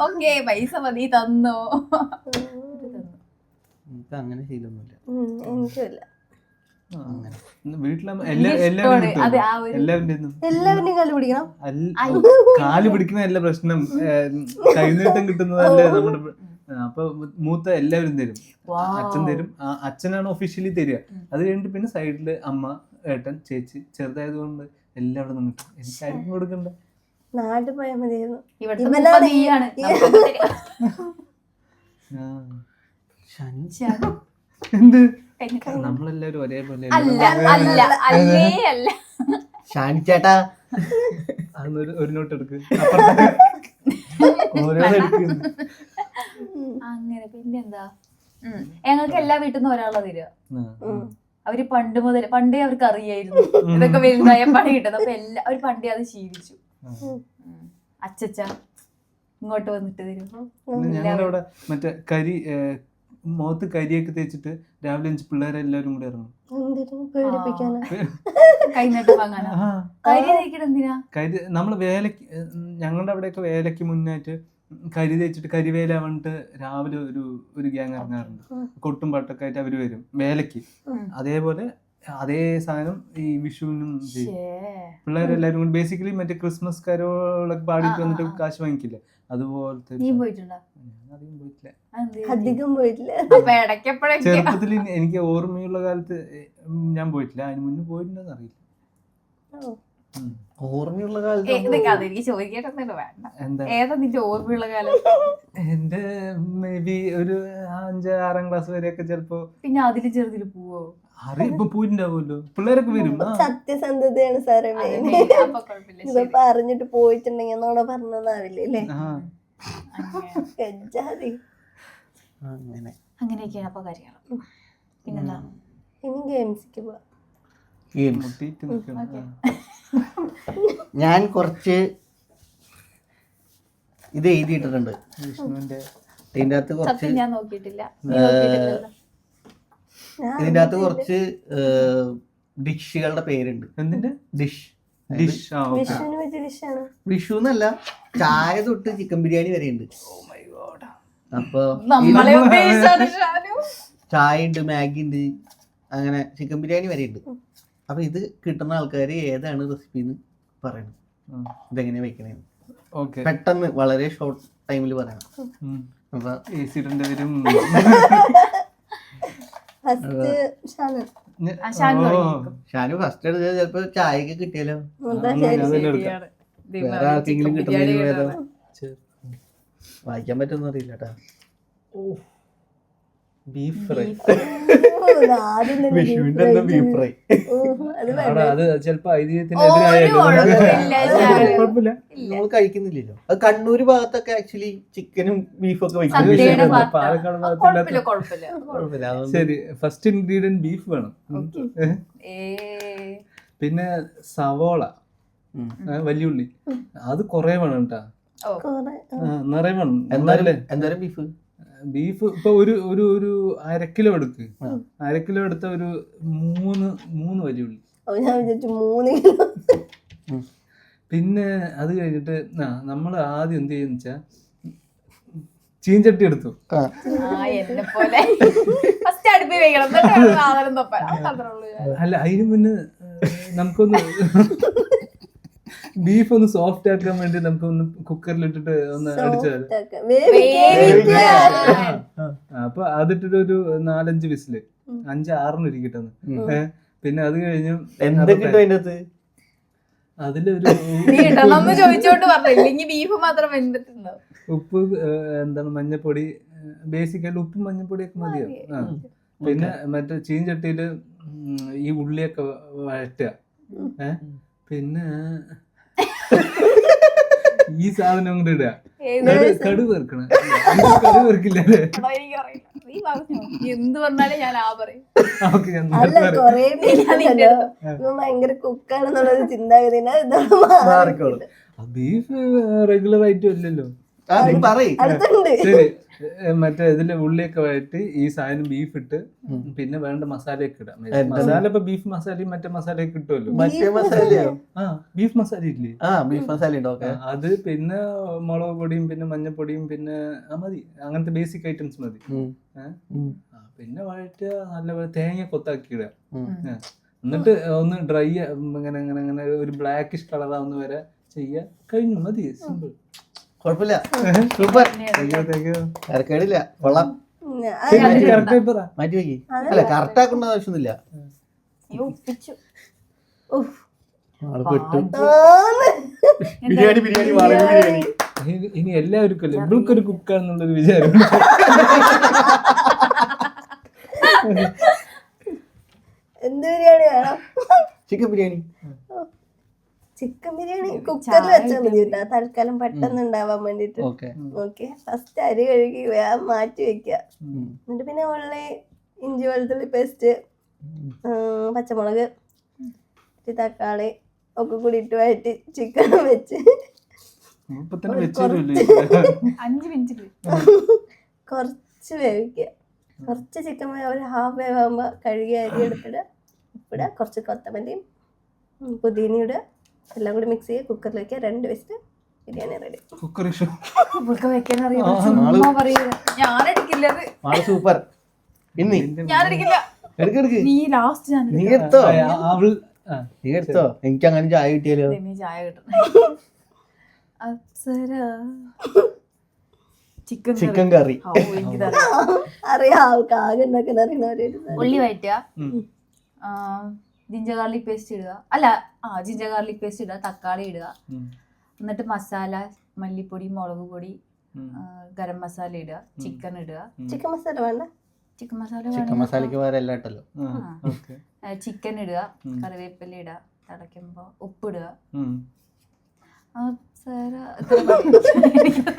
ഓക്കെ പൈസ മതി, തന്നോ. അങ്ങനെ ശീലമൊന്നുമില്ല, എനിക്കില്ല. എല്ലാവരുടെയും കാല് പിടിക്കണം. കാല് പിടിക്കുന്നതല്ല പ്രശ്നം, കൈനീട്ടം കിട്ടുന്നതല്ലേ നമ്മുടെ. അപ്പൊ മൂത്ത എല്ലാവരും തരും, അച്ഛൻ തരും, അച്ഛനാണ് ഒഫീഷ്യലി തരിക. അത് കഴിഞ്ഞിട്ട് പിന്നെ സൈഡില് അമ്മ, ഏട്ടൻ, ചേച്ചി, ചെറുതായത് കൊണ്ട് എല്ലാവരും കിട്ടും. എനിക്കായിരിക്കും കൊടുക്കണ്ട. നാട്ടിൽ പോയാൽ മതിയായിരുന്നു. ഇവിടുത്തെ ഇവനാണ് മുപ്പത് നീയാണ്. എന്ത് നമ്മളെല്ലാരും ഒരേപോലെ അല്ല അല്ല അല്ലേ അല്ല. ഷാനി ചേട്ടാ ഒരു നോട്ട് എടുക്ക്. അങ്ങനെ പിന്നെന്താ, ഞങ്ങൾക്ക് എല്ലാ വീട്ടിൽ നിന്നും ഒരാളെ തരിക. അവര് പണ്ടേ അവർക്ക് അറിയായിരുന്നു ഇതൊക്കെ വലുതായ പണി കിട്ടുന്നത്. അപ്പൊ അവര് പണ്ടേ അത് ശീലിച്ചു. അച്ചച്ച ഇങ്ങോട്ട് വന്നിട്ട് തരുമ്പോ ഞങ്ങളവിടെ മറ്റേ മുഖത്ത് കരിയൊക്കെ തേച്ചിട്ട് രാവിലെ 5 പിള്ളേരെല്ലാരും കൂടെ ഇറങ്ങും. കൈനീട്ടം വാങ്ങാനാ കരി തേക്കണ എന്തിനാ? നമ്മള് വേലക്ക്, ഞങ്ങളുടെ അവിടെയൊക്കെ വേലക്ക് മുന്നായിട്ട് കരി തേച്ചിട്ട് കരിവേല വന്നിട്ട് രാവിലെ ഒരു ഗ്യാങ് ഇറങ്ങാറുണ്ട്. കൊട്ടും പാട്ടൊക്കെ ആയിട്ട് അവര് വരും വേലക്ക്. അതേപോലെ അതേ സാധനം ഈ വിഷുവിനും പിള്ളേരെല്ലാരും കൂടി ബേസിക്കലി മറ്റേ ക്രിസ്മസ് കരോളൊക്കെ പാടിയിട്ട് വന്നിട്ട് കാശ് വാങ്ങിക്കില്ല, അതുപോലത്തെ. നീ പോയിട്ടുണ്ടോ? അധികം പോയിട്ടില്ല, അധികം പോയിട്ടില്ല. ചെറുപ്പത്തിൽ എനിക്ക് ഓർമ്മയുള്ള കാലത്ത് ഞാൻ പോയിട്ടില്ല, അതിന് മുന്നേ പോയിട്ടുണ്ടെന്ന് അറിയില്ല. ഓർമ്മയുള്ള കാലത്ത് എനിക്ക് ചോദിക്കേണ്ടത് വേണ്ട. ഏതാ നിന്റെ ഓർമ്മയുള്ള കാലം? എന്റെ മേ ബി ഒരു 5-6 ക്ലാസ് വരെയൊക്കെ ചിലപ്പോ. പിന്നെ അതില് ചെറുതില് പോവോ? ഇപ്പൊ പോയിട്ടുണ്ടാവുമല്ലോ, പിള്ളേരൊക്കെ വരും. സത്യസന്ധതയാണ് സാറേ മെയിൻ. ഇപ്പൊ പറഞ്ഞിട്ട് പോയിട്ടുണ്ടെങ്കിൽ എന്നോട് പറഞ്ഞതാവില്ലേ അല്ലേ? അങ്ങനെയൊക്കെയാണ് അപ്പൊ കാര്യങ്ങൾ. പിന്നെന്താ, ഇനി ഗെയിംസിക്ക് പോവാം. ഞാൻ കുറച്ച് ഇത് എഴുതിയിട്ടിട്ടുണ്ട്. ഇതിൻ്റെ അകത്ത് കുറച്ച് ഞാൻ നോക്കിയിട്ടില്ല. ഇതിൻ്റെ അകത്ത് കുറച്ച് ഡിഷുകളുടെ പേരുണ്ട്. എന്തിന്റെ ഡിഷ്? വിഷു എന്നല്ല, ചായ തൊട്ട് ചിക്കൻ ബിരിയാണി വരെ ഉണ്ട്. അപ്പൊ ചായ ഉണ്ട്, മാഗി ഉണ്ട്, അങ്ങനെ ചിക്കൻ ബിരിയാണി വരെ ഉണ്ട്. അപ്പൊ ഇത് കിട്ടുന്ന ആൾക്കാർ ഏതാണ് റെസിപ്പി എന്ന് പറയണം, ഇതെങ്ങനെയാ വെക്കണേന്ന്. പെട്ടെന്ന് വളരെ ഷോർട്ട് ടൈമിൽ പറയണം. അപ്പൊ ഷാനു ഫസ്റ്റ് എടുത്തത് ചിലപ്പോ ചായക്ക് കിട്ടിയാലോ, വേറെ ആർക്കെങ്കിലും കിട്ടുന്നതിന് വായിക്കാൻ പറ്റുമെന്ന് അറിയില്ല കേട്ടാ. ബീഫ് ഫ്രൈ, വിഷുവിന്റെ ബീഫ് ഫ്രൈ. അത് ചിലപ്പോ ഐതിഹ്യത്തിനെതിരായാലും നമ്മൾ കഴിക്കുന്നില്ലല്ലോ. അത് കണ്ണൂര് ഭാഗത്തൊക്കെ ആക്ച്വലി ചിക്കനും ബീഫൊക്കെ വയ്ക്കും. പാലക്കാട് ഭാഗത്തില്ല. ശരി, ഫസ്റ്റ് ഇൻഗ്രീഡിയന്റ് ബീഫ് വേണം. പിന്നെ സവോള, വലിയുള്ളി, അത് കൊറേ വേണം കേട്ടാ, നിറയെ വേണം. എന്തായാലും ബീഫ് ഇപ്പൊ ഒരു 1/2 കിലോ എടുക്ക്. 1/2 കിലോ എടുത്ത ഒരു 3 വലിയുള്ളി. പിന്നെ അത് കഴിഞ്ഞിട്ട് നമ്മൾ ആദ്യം എന്ത് ചെയ്യുന്ന വെച്ചാ ചീഞ്ചട്ടി എടുത്തു. അല്ല, അതിന് മുന്നേ നമുക്കൊന്ന് ബീഫ് ഒന്ന് സോഫ്റ്റ് ആക്കാൻ വേണ്ടി നമുക്കൊന്ന് കുക്കറിലിട്ടിട്ട് ഒന്ന് അടിച്ചാൽ. അപ്പൊ അതിട്ടിട്ട് ഒരു 4-5 വിസില്, 5-6 ഇരിക്കട്ടെന്ന്. പിന്നെ അത് കഴിഞ്ഞു അതിലൊരു ഉപ്പ്, എന്താണ് മഞ്ഞപ്പൊടി, ബേസിക്കലി ഉപ്പും മഞ്ഞപ്പൊടിയൊക്കെ മതിയാവും. പിന്നെ മറ്റേ ചീഞ്ചട്ടിയില് ഈ ഉള്ളിയൊക്കെ വഴറ്റുക. പിന്നെ ഈ സാധനം കൊണ്ട് ഇടുക, കടുക് വെറുക്കണം. കടുക് വെറുക്കില്ലേ? എന്ത് പറഞ്ഞാലും ഞാൻ ഭയങ്കര കുക്കാണെന്നുള്ളൊരു ചിന്താഗതി. ബീഫ് റെഗുലർ ആയിട്ടും ഇല്ലല്ലോ. ശരി, മറ്റേ ഇതില് ഉള്ളിയൊക്കെ വഴറ്റി ഈ സാധനം ബീഫ് ഇട്ട് പിന്നെ വേണ്ട മസാലയൊക്കെ ഇടാം. മസാല ഇപ്പൊ ബീഫ് മസാലയും മറ്റേ മസാലയൊക്കെ കിട്ടുമല്ലോ. ബീഫ് മസാല ഇല്ലേ? ബീഫ് മസാല അത് പിന്നെ മുളക് പൊടിയും പിന്നെ മഞ്ഞപ്പൊടിയും പിന്നെ മതി, അങ്ങനത്തെ ബേസിക് ഐറ്റംസ് മതി. പിന്നെ വഴറ്റുക, നല്ലപോലെ തേങ്ങ കൊത്താക്കി ഇടുക. എന്നിട്ട് ഒന്ന് ഡ്രൈ ഇങ്ങനെ അങ്ങനെ അങ്ങനെ ഒരു ബ്ലാക്കിഷ് കളറാവുന്ന വരെ ചെയ്യുക. കഴിഞ്ഞു, മതി, സിമ്പിൾ. കുഴപ്പമില്ല, സൂപ്പർ, കേടില്ല, കൊള്ളാം. മാറ്റി വയ്ക്കി. അല്ല, കറക്റ്റ് ആക്കേണ്ട ആവശ്യമൊന്നുമില്ല. ബിരിയാണി ബിരിയാണി വാളക ബിരിയാണി. ഇനി എല്ലാവർക്കും അല്ലേ ഇവൾക്കൊരു കുക്കാണെന്നുള്ളൊരു വിചാരം. എന്ത് ബിരിയാണി വേണം? ചിക്കൻ ബിരിയാണി. ചിക്കൻ ബിരിയാണി കുക്കറിൽ വെച്ചാൽ മതി കേട്ടോ, തൽക്കാലം പെട്ടെന്ന് ഉണ്ടാവാൻ വേണ്ടിട്ട്. ഓക്കെ. ഓക്കെ, ഫസ്റ്റ് അരി കഴുകി വേഗം മാറ്റി വെക്കുക. എന്നിട്ട് പിന്നെ ഉള്ളി, ഇഞ്ചി, വെളുത്തുള്ളി പേസ്റ്റ്, പച്ചമുളക്, തക്കാളി ഒക്കെ കൂടി ഇട്ട് വഴറ്റി ചിക്കൻ വെച്ച് 5 മിനിറ്റ് കുറച്ച് വേവിക്കുക. കുറച്ച് ചിക്കൻ ഒരു ഹാഫ് വേവാകുമ്പോൾ കഴുകി അരി എടുത്തിടുക, ഉപ്പിടുക, കുറച്ച് കൊത്തമല്ലിയും പുതിന ഇടുക, എല്ലാം കൂടി മിക്സ് ചെയ്യുക. കുക്കറിൽ വെക്കുക, 2 വിസിൽ, ബിരിയാണി റെഡി. കുക്കർ വെക്കാൻ അറിയാം, ഞാനെടുക്കില്ല, സൂപ്പർ. ഇനി ഞാനെടുക്കില്ല, നീ ലാസ്റ്റ്. നീ എടുത്തോ, നീ എടുത്തോ. എനിക്ക് അങ്ങനെ ചായ കിട്ടിയാലോ? ചായ കിട്ടണം. ചിക്കൻ കറി അറിയാം, ആകെ ഉണ്ടാക്കാൻ അറിയുന്നവരായിട്ട്. ഉള്ളി വഴറ്റുക, ജിഞ്ചർ ഗാർലിക് പേസ്റ്റ് ഇടുക, അല്ല ജിഞ്ചർ ഗാർലിക് പേസ്റ്റ് ഇടുക, തക്കാളി ഇടുക, എന്നിട്ട് മസാല, മല്ലിപ്പൊടി, മുളക് പൊടി, ഗരം മസാല ഇടുക, ചിക്കൻ ഇടുക. ചിക്കൻ മസാല വേണ്ട, ചിക്കൻ മസാല ചിക്കൻ മസാലക്ക് വേറെ എല്ലാം ഇട്ടല്ലോ. ചിക്കൻ ഇടുക, കറിവേപ്പില ഇടുക, തിളയ്ക്കുമ്പോ ഉപ്പിടുക.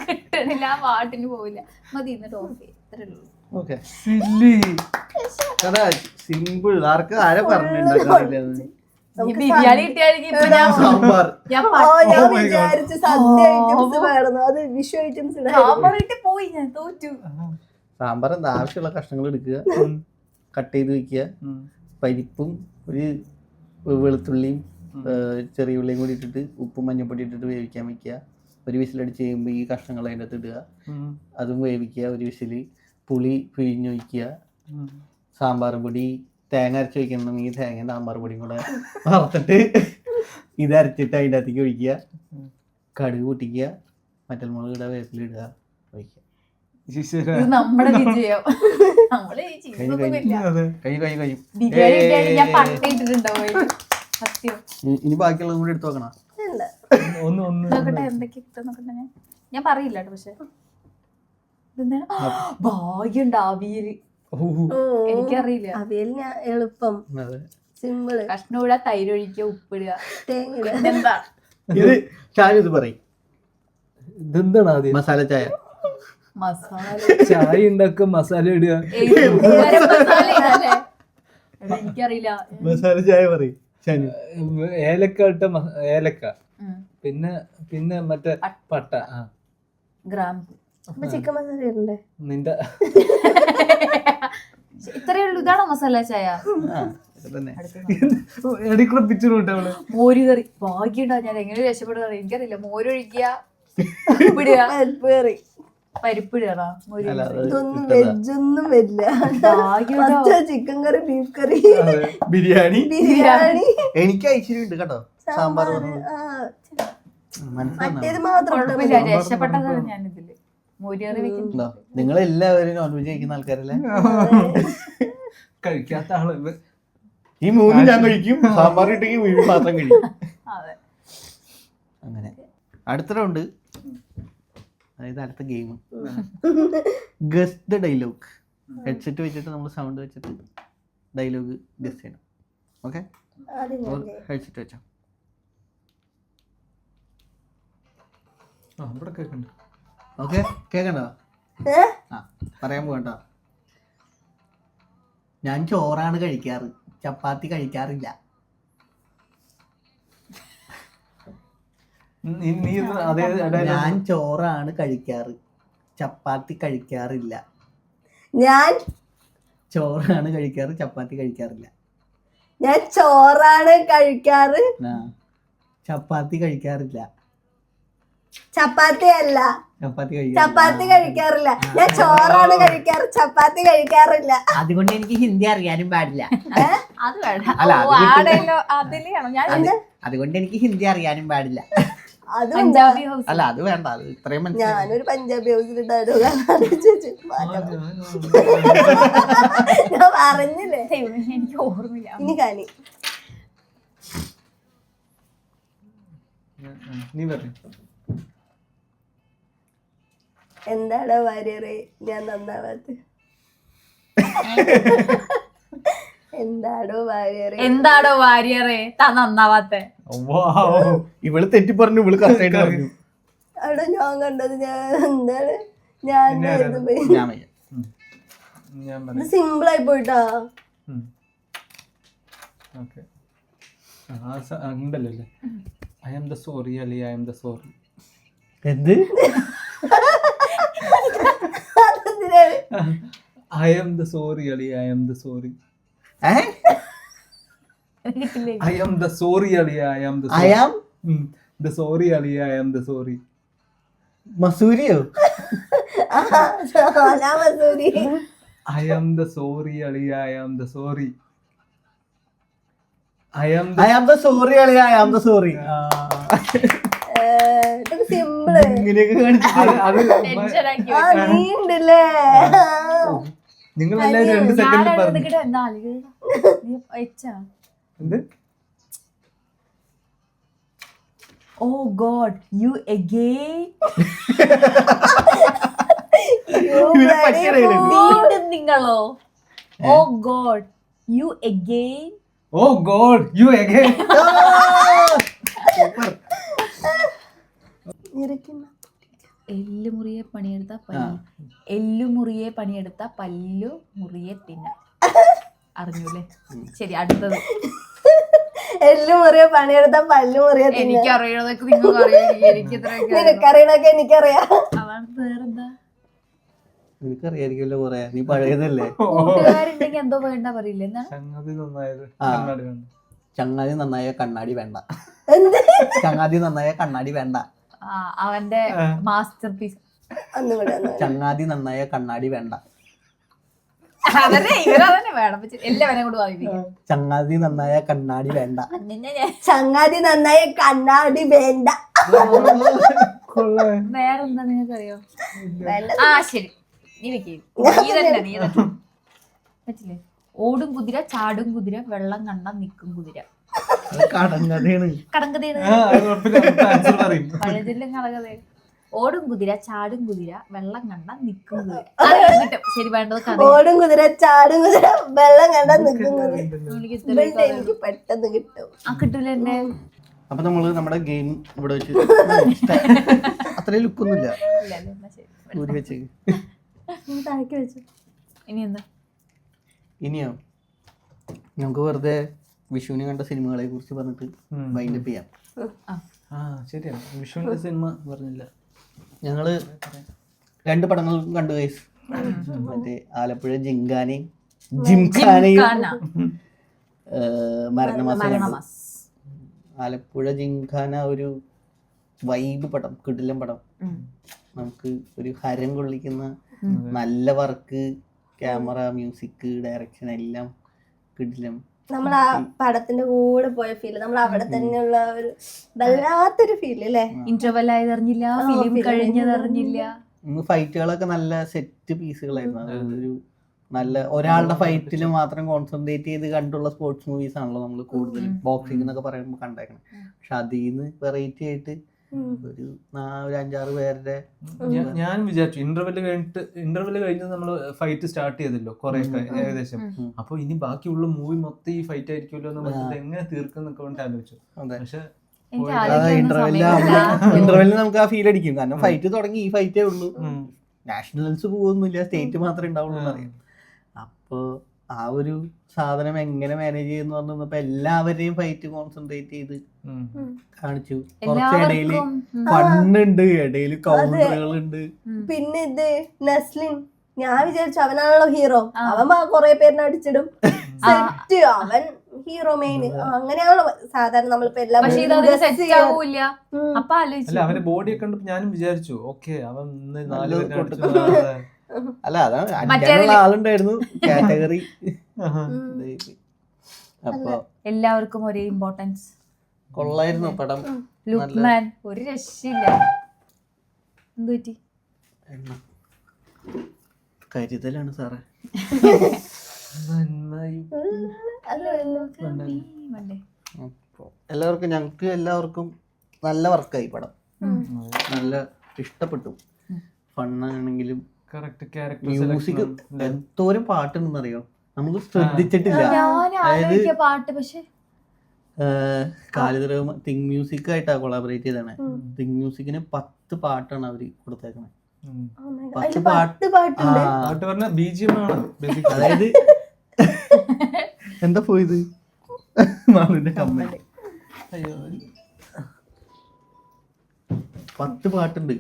കിട്ടണില്ല, പാട്ടിന് പോവില്ല, മതി, എന്നിട്ട് ഓഫ് ചെയ്യും. ഇത്രേ ഉള്ളൂ. സിമ്പിൾ. ആർക്ക് ആരെ പറഞ്ഞിട്ടുണ്ടാക്കാറില്ലെന്ന്. ബിരിയാണി കിട്ടിയാണെങ്കിൽ ഇപ്പൊ സാമ്പാർ. ഞാൻ വിചാരിച്ചു സദ്യ ഐറ്റംസ് വേണം, അത് വിഷു ഐറ്റംസ് സാമ്പാർ ഇട്ട് പോയി, ഞാൻ തോറ്റു. സാമ്പാർ എന്താ, ആവശ്യമുള്ള കഷ്ണങ്ങൾ എടുക്കുക, കട്ട് ചെയ്ത് വെക്കുക, പരിപ്പും ഒരു വെളുത്തുള്ളിയും ചെറിയ ഉള്ളിയും കൂടി ഇട്ടിട്ട് ഉപ്പും മഞ്ഞപ്പൊടി ഇട്ടിട്ട് വേവിക്കാൻ വെക്കുക. ഒരു വിസിലടിച്ച് കഴിയുമ്പോൾ ഈ കഷ്ണങ്ങൾ അതിൻ്റെ അകത്ത് ഇടുക, അതും വേവിക്കുക. ഒരു വിസിൽ, പുളി പിഴിഞ്ഞൊഴിക്കുക, സാമ്പാർ പൊടി, തേങ്ങ അരച്ച് വയ്ക്കണമെങ്കിൽ തേങ്ങ സാമ്പാർ പൊടിയും കൂടെ വറുത്തിട്ട് ഇത് അരച്ചിട്ട് അതിൻ്റെ അകത്തേക്ക് ഒഴിക്കുക, കടുക് പൊട്ടിക്കുക, മറ്റൽമുളക് ഇടുക, വേപ്പിലിടുക, ഒഴിക്കുക. നമ്മുടെ വിജയം. കഴിയും. ഇനി ബാക്കിയുള്ളതും കൂടി എടുത്ത് നോക്കണം. ഞാൻ പറയില്ല, പക്ഷെ ഭാഗ്യണ്ട് അവിയല്. എനിക്കറിയില്ല അവിയൽ. എളുപ്പം, സിമ്പിള്. കഷ്ണം ഇടുക, തൈര് ഒഴിക്കുക, ഉപ്പിടുക, തേങ്ങ. എന്താ ഇത് ചായ ഇത് പറയും. ഇതെന്താണ് ആദ്യം? മസാല ചായ. മസാല ചായ ഉണ്ടാക്കുക, മസാല ഇടുക. എനിക്കറിയില്ല. മസാല ചായ പറയും. ഏലക്ക ഇട്ട ഏലക്ക, പിന്നെ മറ്റേ പട്ട, ഗ്രാമ്പു. ചിക്കൻ മസാല ഇടണ്ടേ? നിന്റെ ഇത്രയേ ഉള്ളൂ. ഇതാണോ മസാല ചായ? മോര് കറി. ഭാഗ്യണ്ടാ, ഞാൻ എങ്ങനെ രക്ഷപ്പെടുക എനിക്കറിയില്ല. മോരൊഴിക്കുക, ഉപ്പിടുക, പരിപ്പിടുക. ഇതൊന്നും വെജൊന്നും വരില്ല. ചിക്കൻ കറി, ബീഫ് കറി, ബിരിയാണി. എനിക്ക് ഐശ്വര്യം ഉണ്ട് കേട്ടോ. സാമ്പാർ മറ്റേത് മാത്രം രക്ഷപ്പെട്ടതാണ് ഞാനിതില്. മോര് കറി വെക്കുന്നു. നിങ്ങളെല്ലാവരും നോൺ വെജ് കഴിക്കുന്ന ആൾക്കാരല്ലേ? കഴിക്കാത്ത ആള്. ഈ 3 ഞാൻ കഴിക്കും, സാമ്പാർ ഇട്ടെങ്കിൽ മാത്രം കഴിക്കും. അങ്ങനെ അടുത്ത റൗണ്ട്, അതായത് അടുത്ത game, guess the dialogue. Headset വെച്ചിട്ട് നമ്മൾ സൗണ്ട് വെച്ചിട്ട് ഡയലോഗ് ഗസ് ചെയ്യണം. ഓക്കെ, ഹെഡ്സെറ്റ് വെച്ചോ. ഓക്കെ, കേക്കണ്ടോ? പറയാൻ പോകണ്ട. ഞാൻ ചോറാണ് കഴിക്കാറ്, ചപ്പാത്തി കഴിക്കാറില്ല. ഞാൻ ചോറാണ് കഴിക്കാറ്, ചപ്പാത്തി കഴിക്കാറില്ല. ഞാൻ ചോറാണ് കഴിക്കാറ്, ചപ്പാത്തി കഴിക്കാറില്ല. ഞാൻ ചോറാണ് കഴിക്കാറ്, ചപ്പാത്തി കഴിക്കാറില്ല. ചപ്പാത്തി അല്ല, ചപ്പാത്തി കഴിക്കാറില്ല. ഞാൻ ചോറാണ് കഴിക്കാറ്, ചപ്പാത്തി കഴിക്കാറില്ല. അതുകൊണ്ട് എനിക്ക് ഹിന്ദി അറിയാനും പാടില്ല. അത് വേണ്ട. അതുകൊണ്ട് എനിക്ക് ഹിന്ദി അറിയാനും പാടില്ല. പഞ്ചാബി ഹൗസ്. അല്ല, അത് വേണ്ട, അത് ഇത്രയും ഞാനൊരു പഞ്ചാബി ഹൗസിൽ ഞാൻ പറഞ്ഞില്ലേ, എനിക്ക് ഓർമ്മയില്ല. ഇനി കാണി. നീ പറഞ്ഞു. എന്താടോ വാര്യറേ ഞാൻ നന്നാവാത്ത? എന്താടോ വാര്യറേ എന്താടോ വാര്യറേ താ നന്നാവാത്തെ? ഇവള് തെറ്റി പറഞ്ഞു, ഇവള് കറക്റ്റായിട്ട് പറഞ്ഞു. അവിടെ ഞാൻ കണ്ടത് ഞാൻ എന്താണ് ഞാൻ ഞാൻ വയ്യ. ഞാൻ പറഞ്ഞു. സിമ്പിൾ ആയി പോയിട്ടാ. ഓക്കെ ഉണ്ടല്ലോ അല്ലേ, I am the sorry Ali, I am the sorry. എന്ത്? I am the sorry Ali, I am the sorry. I am the sorry Ali, I am the I am the sorry Ali, I am the sorry. മസൂരിയോ? Mussoorie. I am the sorry Ali, I am the sorry. I am the sorry അളിയ, I am the sorry. ഇതൊക്കെ simple. ഇങ്ങനെയൊക്കെ കാണിച്ചിട്ട് അത് നീ ഉണ്ടല്ലേ. നിങ്ങൾ എല്ലാവരും 2 സെക്കൻഡിൽ പറഞ്ഞു. എന്ത്? Oh god you again. ഇവനെ പറ്റിയറിയില്ല. വീണ്ടും നിങ്ങളോ? Oh god you again. Oh god you again. എല്ലുമുറിയെ പണിയെടുത്ത പല്ല്, എല്ലുമുറിയെ പണിയെടുത്ത പല്ലു മുറിയെ തിന്ന. അറിഞ്ഞൂലേ? ശരി, അടുത്തത്. എല്ലും മുറിയ പണിയെടുത്ത പല്ലു മുറിയ. എനിക്ക് അറിയണതൊക്കെ നിങ്ങൾക്ക് അറിയാം. നിനക്കറിയണൊക്കെ എനിക്കറിയാം. അതാണ്. വേറെന്താ? നിനക്കറിയായിരിക്കുമല്ലോ കൊറേ, നീ പഴയതല്ലേ. കൂട്ടുകാരുണ്ടെങ്കിൽ എന്തോ വേണ്ട പറയില്ല. എന്താണ്? സംഗതി നന്നായത് ആ. കണ്ണാടി വേണ്ട. ചങ്ങാതി നന്നായ കണ്ണാടി വേണ്ട. ചങ്ങാതി നന്നായ കണ്ണാടി വേണ്ട. അവന്റെ മാസ്റ്റർ പീസ്. ചങ്ങാതി നന്നായ കണ്ണാടി വേണ്ട. അതന്നെ ഇവരതന്നെ വേണം. എല്ലാവരെയും കൊണ്ട് വായിപ്പിക്കാം. ചങ്ങാതി നന്നായ കണ്ണാടി വേണ്ട. ചങ്ങാതി നന്നായ കണ്ണാടി വേണ്ട. വേറെന്താ നിങ്ങൾക്ക് അറിയോ? ആ ശരി, നീ വെക്കേ. നീ തന്നെ പറ്റില്ലേ? ഓടും കുതിര, ചാടും കുതിര, വെള്ളം കണ്ട നിക്കും കുതിര. കടങ്കഥയാണ്. കടങ്കഥയാണ്. പഴയതിലും കടകഥയാണ്. ഓടും കുതിര, ചാടും കുതിര, വെള്ളം കണ്ട നിക്കും കുതിര. അത് കിട്ടും. ശരി, വേണ്ടത് ഓടും കുതിര, ചാടും കുതിര, വെള്ളം കണ്ട നിക്കും കുതിര. എനിക്ക് പെട്ടെന്ന് കിട്ടും. കിട്ടൂല എന്നെ. അപ്പൊ നമ്മള് നമ്മുടെ ഗെയിം ഇവിടെ വെച്ച് അത്രയും ലുക്കൊന്നുമില്ല. ഊരി വെച്ച് താഴേക്ക് വെച്ചു. ഇനി എന്താ? ഇനിയോ നമുക്ക് വെറുതെ വിഷുവിന് കണ്ട സിനിമകളെ കുറിച്ച് പറഞ്ഞിട്ട് വൈൻഡപ്പ് ചെയ്യാം. ആ ശരിയാണ്, വിഷുവിന്റെ സിനിമ പറഞ്ഞില്ല. ഞങ്ങള് 2 പടങ്ങൾ കണ്ടു ഗൈസ്. മറ്റേ ആലപ്പുഴ ജിംഖാനയും മരണമാസം. ആലപ്പുഴ ജിംഖാന ഒരു വൈബ് പടം, കിടിലം പടം. നമുക്ക് ഒരു ഹരം കൊള്ളിക്കുന്ന നല്ല വർക്ക്, ക്യാമറ, മ്യൂസിക്, ഡയറക്ഷൻ എല്ലാം കിടിലം. നമ്മൾ ആ പടത്തിന്റെ കൂടെ പോയ ഫീല്, നമ്മൾ അവിടെ തന്നെയുള്ള ഒരു വല്ലാത്തൊരു ഫീല് അല്ലേ. Interval ആയതറിഞ്ഞില്ല, film കഴിഞ്ഞതറിഞ്ഞില്ല. ഫൈറ്റുകളൊക്കെ നല്ല സെറ്റ് പീസുകളായിരുന്നു. അതായത് ഒരു നല്ല ഒരാളുടെ ഫൈറ്റിൽ മാത്രം കോൺസെൻട്രേറ്റ് ചെയ്ത് കണ്ടുള്ള സ്പോർട്സ് മൂവീസ് ആണല്ലോ നമ്മൾ കൂടുതൽ ബോക്സിംഗ് എന്നൊക്കെ പറയുമ്പോൾ കണ്ടേക്കണം. പക്ഷെ അതിൽ നിന്ന് വെറൈറ്റി ആയിട്ട് ഒരു 5-6 പേരുടെ ഞാൻ വിചാരിച്ചു ഇന്റർവെല് കഴിഞ്ഞ് നമ്മള് ഫൈറ്റ് സ്റ്റാർട്ട് ചെയ്തല്ലോ കുറെ ഏകദേശം. അപ്പൊ ഇനി ബാക്കിയുള്ള മൂവി മൊത്തം ഈ ഫൈറ്റ് ആയിരിക്കുമല്ലോ എന്ന് പറഞ്ഞിട്ട് എങ്ങനെ തീർക്കുന്നൊക്കെ വേണ്ടി ആലോചിച്ചു. പക്ഷെ ഇന്റർവെല്ലിൽ നമുക്ക് ആ ഫീൽ അടിക്കും. കാരണം ഫൈറ്റ് തുടങ്ങി, ഈ ഫൈറ്റേ ഉള്ളൂ, നാഷണൽസ് പോകുന്നില്ല, സ്റ്റേറ്റ് മാത്രമേ ഉണ്ടാവുള്ളൂ എന്നറിയാം. അപ്പൊ ആ ഒരു സാധനം എങ്ങനെ മാനേജ് ചെയ്യുന്ന പറഞ്ഞപ്പോ എല്ലാവരെയും ഫൈറ്റ് കോൺസെൻട്രേറ്റ് ചെയ്ത് കാണിച്ചു. കുറച്ച് ഇടയില് ഫണ്ണുണ്ട്, ഇടയില് കൗണ്ടറുകളുണ്ട്. പിന്നെ ഇത് നസ്ലിൻ, ഞാൻ വിചാരിച്ചു അവനാണല്ലോ ഹീറോ. അവൻ കൊറേ പേരിനെ അടിച്ചിടും. സെറ്റ്, അവൻ ഹീറോ മെയിൻ. അങ്ങനെയാണല്ലോ സാധാരണ നമ്മളിപ്പോ എല്ലാം. അല്ല, അവന്റെ ബോഡി ഒക്കെ കണ്ടപ്പോ ഞാനും വിചാരിച്ചു ഓക്കെ അവൻ അല്ല അതാണ് അടിക്കാനുള്ള ആളുണ്ടായിരുന്നു കാറ്റഗറി. അപ്പൊ എല്ലാവർക്കും ഒരേ ഇമ്പോർട്ടൻസ്. കൊള്ളായിരുന്നു പടം. ലുക്മാൻ ഒരു രക്ഷയില്ല. എന്ത് പറ്റി? കരുതലാണ് സാറേ. എല്ലാവർക്കും, ഞങ്ങൾക്ക് എല്ലാവർക്കും നല്ല വർക്കായി പടം, നല്ല ഇഷ്ടപ്പെട്ടു. ഫണ്ണാണെങ്കിലും മ്യൂസിക് എന്തോരം പാട്ടുണ്ടെന്നറിയോ, നമുക്ക് ശ്രദ്ധിച്ചിട്ടില്ല. അതായത് പാട്ട് പക്ഷെ ഖാലിദ് റഹ്മാൻ തിങ്ക് മ്യൂസിക് ആയിട്ടാ കൊളാബറേറ്റ് ചെയ്താണ്. തിങ്ക് മ്യൂസിക്കിന് 10 പാട്ടാണ് അവര് കൊടുത്തേക്കണേ. 10 പാട്ട്. അതായത് എന്താ പോയത് മാളുവിന്റെ കമ്മല്. 10 പാട്ടുണ്ട്.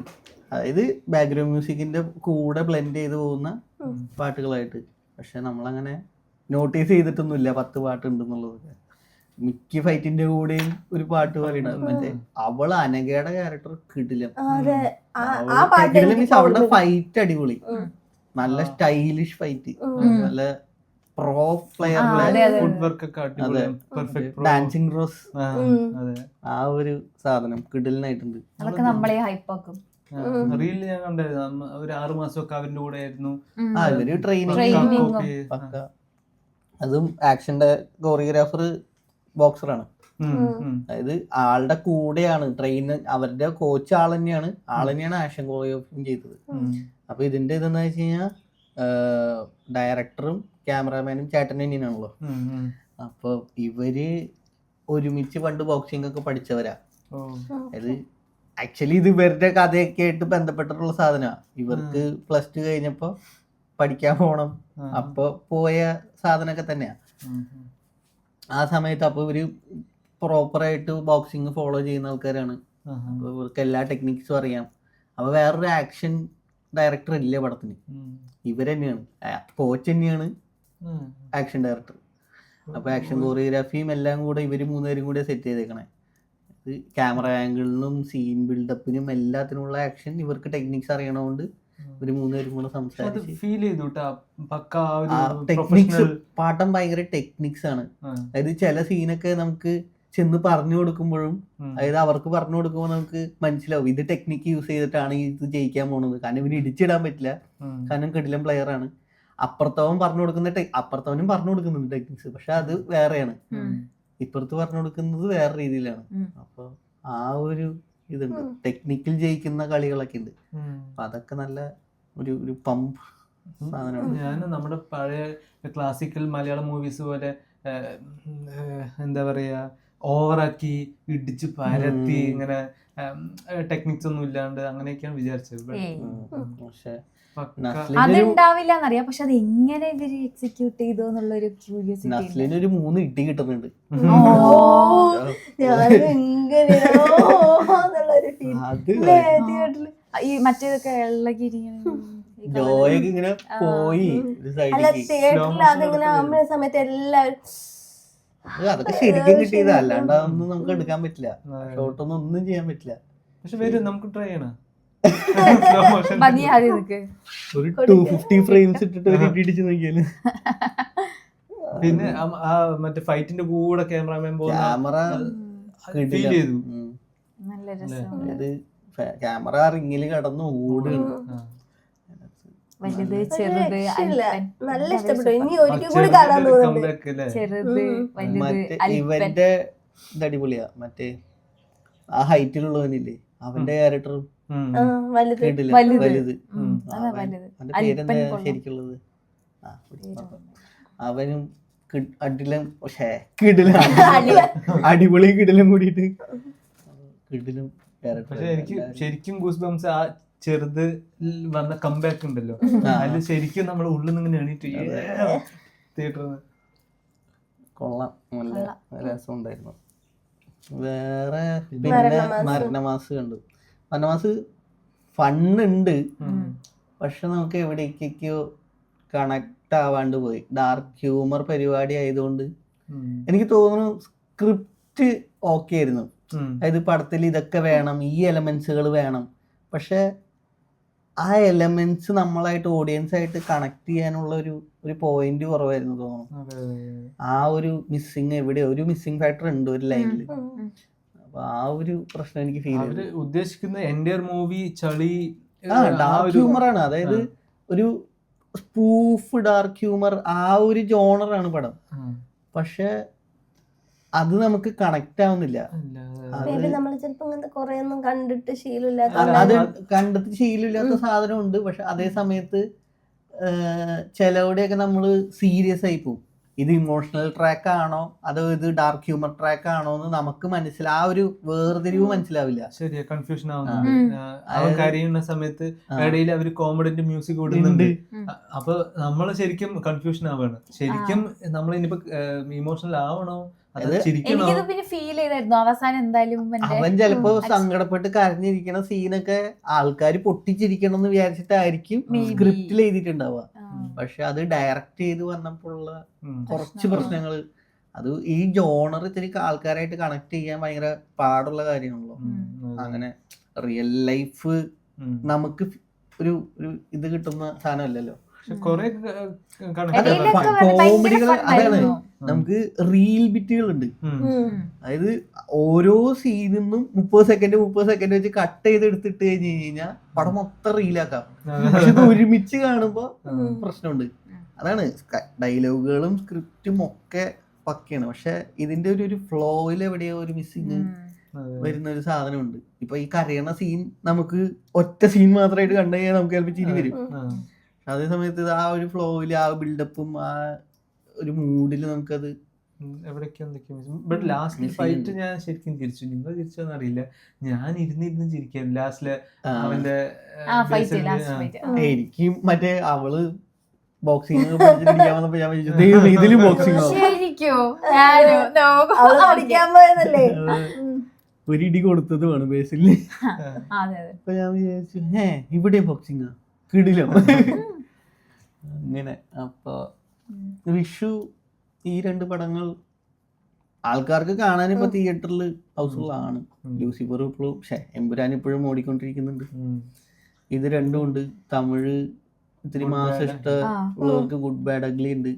അതായത് ബാക്ക്ഗ്രൗണ്ട് മ്യൂസിക്കിന്റെ കൂടെ ബ്ലെൻഡ് ചെയ്ത് പോകുന്ന പാട്ടുകളായിട്ട്. പക്ഷെ നമ്മളങ്ങനെ നോട്ടീസ് ചെയ്തിട്ടൊന്നുമില്ല 10 പാട്ടുണ്ടെന്നുള്ളതൊക്കെ. മിക്ക ഫൈറ്റിന്റെ കൂടെയും ഒരു പാട്ട് പറയുന്നത് മറ്റേ അവള് അനഘയുടെ ക്യാരക്ടർ കിടിലം. മീൻസ് അവളുടെ ഫൈറ്റ് അടിപൊളി, നല്ല സ്റ്റൈലിഷ് ഫൈറ്റ്, നല്ല പ്രോ പ്ലെയർ, ഡാൻസിങ് റോസ്, ആ ഒരു സാധനം കിടിലനായിട്ടുണ്ട്. നമ്മളെ ഹൈപ്പാക്കും. റീലിൽ ഞാൻ കണ്ടായിരുന്നു, ഒരു 6 മാസമൊക്കെ അവരുടെ കൂടെ ആയിരുന്നു. ഇവര് ട്രെയിനിങ് പക്ക. അതും ആക്ഷന്റെ കോറിയോഗ്രാഫർ ബോക്സറാണ്. അതായത് ആളുടെ കൂടെയാണ് ട്രെയിൻ, അവരുടെ കോച്ച് ആൾ തന്നെയാണ് ആക്ഷൻ കോറിയോഗ്രാഫിയും ചെയ്തത്. അപ്പൊ ഇതിന്റെ ഇതെന്ന് വെച്ച് കഴിഞ്ഞാൽ ഡയറക്ടറും ക്യാമറാമാനും ചേട്ടൻ തന്നെയാണല്ലോ. അപ്പൊ ഇവര് ഒരുമിച്ച് പണ്ട് ബോക്സിംഗ് ഒക്കെ പഠിച്ചവരാ. അതായത് ആക്ച്വലി ഇത് ഇവരുടെ കഥയൊക്കെ ആയിട്ട് ബന്ധപ്പെട്ടിട്ടുള്ള സാധനമാണ്. ഇവർക്ക് +2 കഴിഞ്ഞപ്പോ പഠിക്കാൻ പോണം, അപ്പൊ പോയ സാധനമൊക്കെ തന്നെയാ ആ സമയത്ത്. അപ്പൊ ഇവര് പ്രോപ്പറായിട്ട് ബോക്സിങ് ഫോളോ ചെയ്യുന്ന ആൾക്കാരാണ്. അപ്പൊ ഇവർക്ക് എല്ലാ ടെക്നിക്സും അറിയാം. അപ്പൊ വേറൊരു ആക്ഷൻ ഡയറക്ടർ ഇല്ല പടത്തിന്, ഇവരെന്നെയാണ്. കോച്ച് തന്നെയാണ് ആക്ഷൻ ഡയറക്ടർ. അപ്പൊ ആക്ഷൻ കോറിയോഗ്രാഫിയും എല്ലാം കൂടെ ഇവര് 3 പേരും കൂടെ സെറ്റ് ചെയ്തേക്കണേ. ക്യാമറ ആംഗിളിനും സീൻ ബിൽഡപ്പിനും എല്ലാത്തിനുള്ള ആക്ഷൻ ഇവർക്ക് ടെക്നിക്സ് അറിയണോണ്ട് ഇവര് 3 പേരും കൂടെ സംസാരിച്ച് ടെക്നിക്സ്. പാട്ടം ഭയങ്കര ടെക്നിക്സ് ആണ്. അതായത് ചില സീനൊക്കെ നമുക്ക് ചെന്ന് പറഞ്ഞു കൊടുക്കുമ്പോഴും, അതായത് അവർക്ക് പറഞ്ഞു കൊടുക്കുമ്പോൾ നമുക്ക് മനസ്സിലാവും ഇത് ടെക്നിക്ക് യൂസ് ചെയ്തിട്ടാണ് ഇത് ജയിക്കാൻ പോണത്. കാരണം ഇവന് ഇടിച്ചിടാൻ പറ്റില്ല, കാരണം കിടിലൻ പ്ലെയർ ആണ്. അപ്പുറത്തവൻ പറഞ്ഞു കൊടുക്കുന്ന അപ്പുറത്തവനും പറഞ്ഞു കൊടുക്കുന്നുണ്ട് ടെക്നിക്സ്, പക്ഷെ അത് വേറെയാണ്. ഇപ്പുറത്ത് പറഞ്ഞു കൊടുക്കുന്നത് വേറെ രീതിയിലാണ്. അപ്പൊ ആ ഒരു ഇതുണ്ട്, ടെക്നിക്കൽ ജയിക്കുന്ന കളികളൊക്കെ ഉണ്ട്. അപ്പൊ അതൊക്കെ നല്ല ഒരു പമ്പ് സാധനമാണ്. ഞാൻ നമ്മുടെ പഴയ ക്ലാസിക്കൽ മലയാളം മൂവീസ് പോലെ എന്താ പറയാ ഓവറാക്കി ഇടിച്ച് പരത്തി ഇങ്ങനെ ടെക്നിക്സ് ഒന്നും ഇല്ലാണ്ട് അങ്ങനെയൊക്കെയാണ് വിചാരിച്ചത്. പക്ഷെ അതുണ്ടാവില്ല എന്നറിയാം, പക്ഷെ അത് എങ്ങനെ ഇവര് എക്സിക്യൂട്ട് ചെയ്തു എന്നുള്ളൊരു ക്യൂരിയോസിറ്റി. നസ്ലിന് ഒരു 3 ഇടി കിട്ടുന്നുണ്ട്. ഈ മറ്റേതൊക്കെ ഇളകിരി ജോയൊക്കെ ഇങ്ങനെ പോയി സമയത്ത് എല്ലാവരും അതൊക്കെ ശരിക്കും കിട്ടിയതാ, അല്ലാണ്ടൊന്നും നമുക്ക് എടുക്കാൻ പറ്റില്ല. ഷോട്ടൊന്നും ഒന്നും ചെയ്യാൻ പറ്റില്ല. പക്ഷെ വരും, നമുക്ക് ട്രൈ ചെയ്യണം. ഒരു 250 ഫ്രെയിംസ് ഇട്ടിട്ട് ഒരു ഇടിച്ച് നോക്കിയാല്. പിന്നെ മറ്റേ ഫൈറ്റിന്റെ കൂടെ ക്യാമറമാൻ ക്യാമറ ഫീൽ ചെയ്തു. അതായത് ക്യാമറ റിങ്ങില് കടന്ന് ഓടുകയാണ്. വലുത് ചെറുത് നല്ല ഇഷ്ടപ്പെട്ടു. ഇനി ഒരിക്കൽ കൂടി കാണാൻ തോന്നുന്നുണ്ട്. ചെറുത് വലുത് ഇവന്റെ ഇത് അടിപൊളിയാ. മറ്റേ ആ ഹൈറ്റിലുള്ളവനില്ലേ, അവന്റെ ക്യാരക്ടറും വലുത്. അവന്റെ പേരെന്താ ശരിക്കുള്ളത്? അവനും അടിപൊളി കിടിലം കൂടിയിട്ട് കിടിലും ക്യാരക്ടർ. പക്ഷെ എനിക്ക് ശരിക്കും ഗൂസ് ബംസ് ആ ചെറുത് വന്ന കംബാക്ക് ഉണ്ടല്ലോ, അതിൽ ശരിക്കും നമ്മളെ ഉള്ളിൽ നിന്ന് ഇങ്ങനെ എണീറ്റ് തിയേറ്ററിൽ കൊള്ളാം, നല്ല രസമുണ്ടായിരുന്നു. വേറെ പിന്നെ മരണമാസ് കണ്ടു. മരണമാസ് ഫണ്ണുണ്ട്, പക്ഷെ നമുക്ക് എവിടേക്കോ കണക്ട് ആവാണ്ട് പോയി. ഡാർക്ക് ഹ്യൂമർ പരിപാടി ആയതുകൊണ്ട് എനിക്ക് തോന്നുന്നു സ്ക്രിപ്റ്റ് ഓക്കെ ആയിരുന്നു. അതായത് പടത്തിൽ ഇതൊക്കെ വേണം, ഈ എലമെന്റ്സുകൾ വേണം, പക്ഷെ ആ എലമെന്റ്സ് നമ്മളായിട്ട് ഓഡിയൻസ് ആയിട്ട് കണക്ട് ചെയ്യാനുള്ള ഒരു പോയിന്റ് കുറവായിരുന്നു തോന്നുന്നു. ആ ഒരു മിസ്സിങ്, എവിടെ ഒരു മിസ്സിങ് ഫാക്ടർ ഉണ്ട് ഒരു ലൈനിൽ. അപ്പൊ ആ ഒരു പ്രശ്നം എനിക്ക് ഫീൽ ചെയ്തു. ഉദ്ദേശിക്കുന്ന എൻ്റെ മൂവി ചളി ഡാർക്ക് ഹ്യൂമർ ആണ്. അതായത് ഒരു സ്പൂഫ് ഡാർക്ക് ഹ്യൂമർ, ആ ഒരു ജോണറാണ് പടം. പക്ഷെ അത് നമുക്ക് കണക്ട് ആവുന്നില്ല. മേ ബി നമ്മൾ ചിലപ്പോ അങ്ങനത്തെ കുറെ ഒന്നും കണ്ടിട്ട് അത് ശീലമില്ലാത്ത കണ്ടിട്ട് ശീലമില്ലാത്ത സാധനം ഉണ്ട്. പക്ഷെ അതേ സമയത്ത് ചിലവിടെയൊക്കെ നമ്മള് സീരിയസ് ആയി പോകും. ഇത് ഇമോഷണൽ ട്രാക്ക് ആണോ അതോ ഇത് ഡാർക്ക് ഹ്യൂമർ ട്രാക്ക് ആണോ എന്ന് നമുക്ക് ആ ഒരു വേർതിരിവ് മനസ്സിലാവില്ല. ശരിയാ, കൺഫ്യൂഷൻ ആവുന്നുണ്ട്. അവൻ കരയുന്ന സമയത്ത് ഇടയിൽ അവര് കോമഡിന്റെ മ്യൂസിക് കൊടുക്കുന്നുണ്ട്. അപ്പൊ നമ്മള് ശരിക്കും കൺഫ്യൂഷൻ ആവാണ്. ശരിക്കും നമ്മൾ ഇനിയിപ്പോ ഇമോഷണൽ ആവണോ അതോ ചിരിക്കണോ? എനിക്കത് പിന്നെ ഫീൽ ചെയ്തായിരുന്നു അവസാനം എന്തായാലും അവൻ ചിലപ്പോ സങ്കടപ്പെട്ട് കരഞ്ഞിരിക്കണ സീനൊക്കെ ആൾക്കാർ പൊട്ടിച്ചിരിക്കണം എന്ന് വിചാരിച്ചിട്ടായിരിക്കും സ്ക്രിപ്റ്റിൽ എഴുതിയിട്ടുണ്ടാവുക. പക്ഷെ അത് ഡയറക്റ്റ് ചെയ്ത് വന്നപ്പോഴുള്ള കുറച്ച് പ്രശ്നങ്ങൾ, അത് ഈ ജോണർ ഇത്തിരി ആൾക്കാരായിട്ട് കണക്ട് ചെയ്യാൻ ഭയങ്കര പാടുള്ള കാര്യമാണല്ലോ. അങ്ങനെ റിയൽ ലൈഫ് നമുക്ക് ഒരു ഇത് കിട്ടുന്ന സാധനമല്ലല്ലോ. കോമഡികൾ അതാണ്, നമുക്ക് റീൽ ബിറ്റുകളുണ്ട്. അതായത് ഓരോ സീനിന്നും 30 സെക്കൻഡ് വെച്ച് കട്ട് ചെയ്ത് എടുത്തിട്ട് കഴിഞ്ഞ് കഴിഞ്ഞാൽ പടം മൊത്തം റീലാക്കാം. പക്ഷെ ഇത് ഒരുമിച്ച് കാണുമ്പോ പ്രശ്നമുണ്ട്. അതാണ് ഡയലോഗുകളും സ്ക്രിപ്റ്റും ഒക്കെ പക്കയാണ്. പക്ഷെ ഇതിന്റെ ഒരു ഫ്ലോയിൽ എവിടെയോ ഒരു മിസ്സിങ് വരുന്ന ഒരു സാധനമുണ്ട്. ഇപ്പൊ ഈ കരയണ സീൻ നമുക്ക് ഒറ്റ സീൻ മാത്രമായിട്ട് കണ്ടു കഴിഞ്ഞാൽ നമുക്ക് ചിലപ്പോൾ ചിരി വരും. അതേ സമയത്ത് ആ ഒരു ഫ്ലോയില് ആ ബിൽഡപ്പും ആ ഒരു മൂഡില് നമുക്കത് ബട്ട് ലാസ്റ്റ് ഫൈറ്റ് ഞാൻ ശരിക്കും ചിരിച്ചു. നിങ്ങൾ ചിരിച്ചോന്ന് അറിയില്ല, ഞാൻ ഇരുന്ന് ചിരിക്കാൻ ലാസ്റ്റില് അവന്റെ എനിക്ക് മറ്റേ അവള് ബോക്സിങ് പഠിച്ചിട്ടിരിക്കാൻ വന്നപ്പോ ഞാൻ വിചാരിച്ചു ഇതിലും ബോക്സിംഗ് ഒരു ഇടി കൊടുത്തത് വേണം ബേസില്. അപ്പൊ ഞാൻ വിചാരിച്ചു ഇവിടെ ബോക്സിംഗ് കിടിലോ അങ്ങനെ. അപ്പൊ വിഷു ഈ 2 പടങ്ങൾ ആൾക്കാർക്ക് കാണാൻ ഇപ്പൊ തിയേറ്ററിൽ ഹൗസ്ഫുൾ ആണ്. ലൂസിഫർ ഇപ്പോഴും എമ്പുരാൻ ഇപ്പോഴും ഓടിക്കൊണ്ടിരിക്കുന്നുണ്ട്. ഇത് രണ്ടും ഉണ്ട്. തമിഴ് ഇത്തിരി മാസം ഇഷ്ടമുള്ളവർക്ക് ഗുഡ് ബാഡ് അഗ്ലി ഉണ്ട്,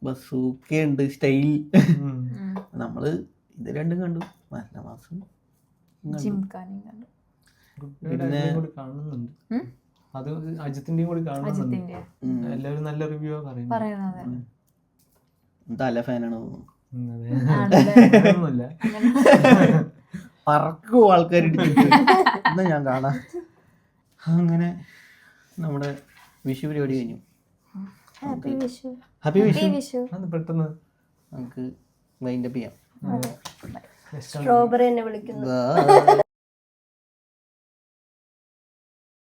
ബസൂക്ക ഉണ്ട്, സ്റ്റൈൽ. നമ്മള് ഇത് രണ്ടും കണ്ടു. നല്ല മാസം പിന്നെ അത് അജിത്തിന്റെയും കൂടി കാണുന്നുണ്ട്. എല്ലാവരും നല്ല റിവ്യൂ പറയുന്നത്. തല ഫാനാണ് തോന്നുന്നു. പറക്കോ ആൾക്കാർ എന്നാ ഞാൻ കാണാം. അങ്ങനെ നമ്മുടെ വിഷു പരിപാടി കഴിഞ്ഞു. ഹാപ്പി വിഷു. പെട്ടെന്ന് നമുക്ക് വൈൻഡപ്പ് ചെയ്യാം. സ്ട്രോബെറി എന്നെ വിളിക്കുന്നു.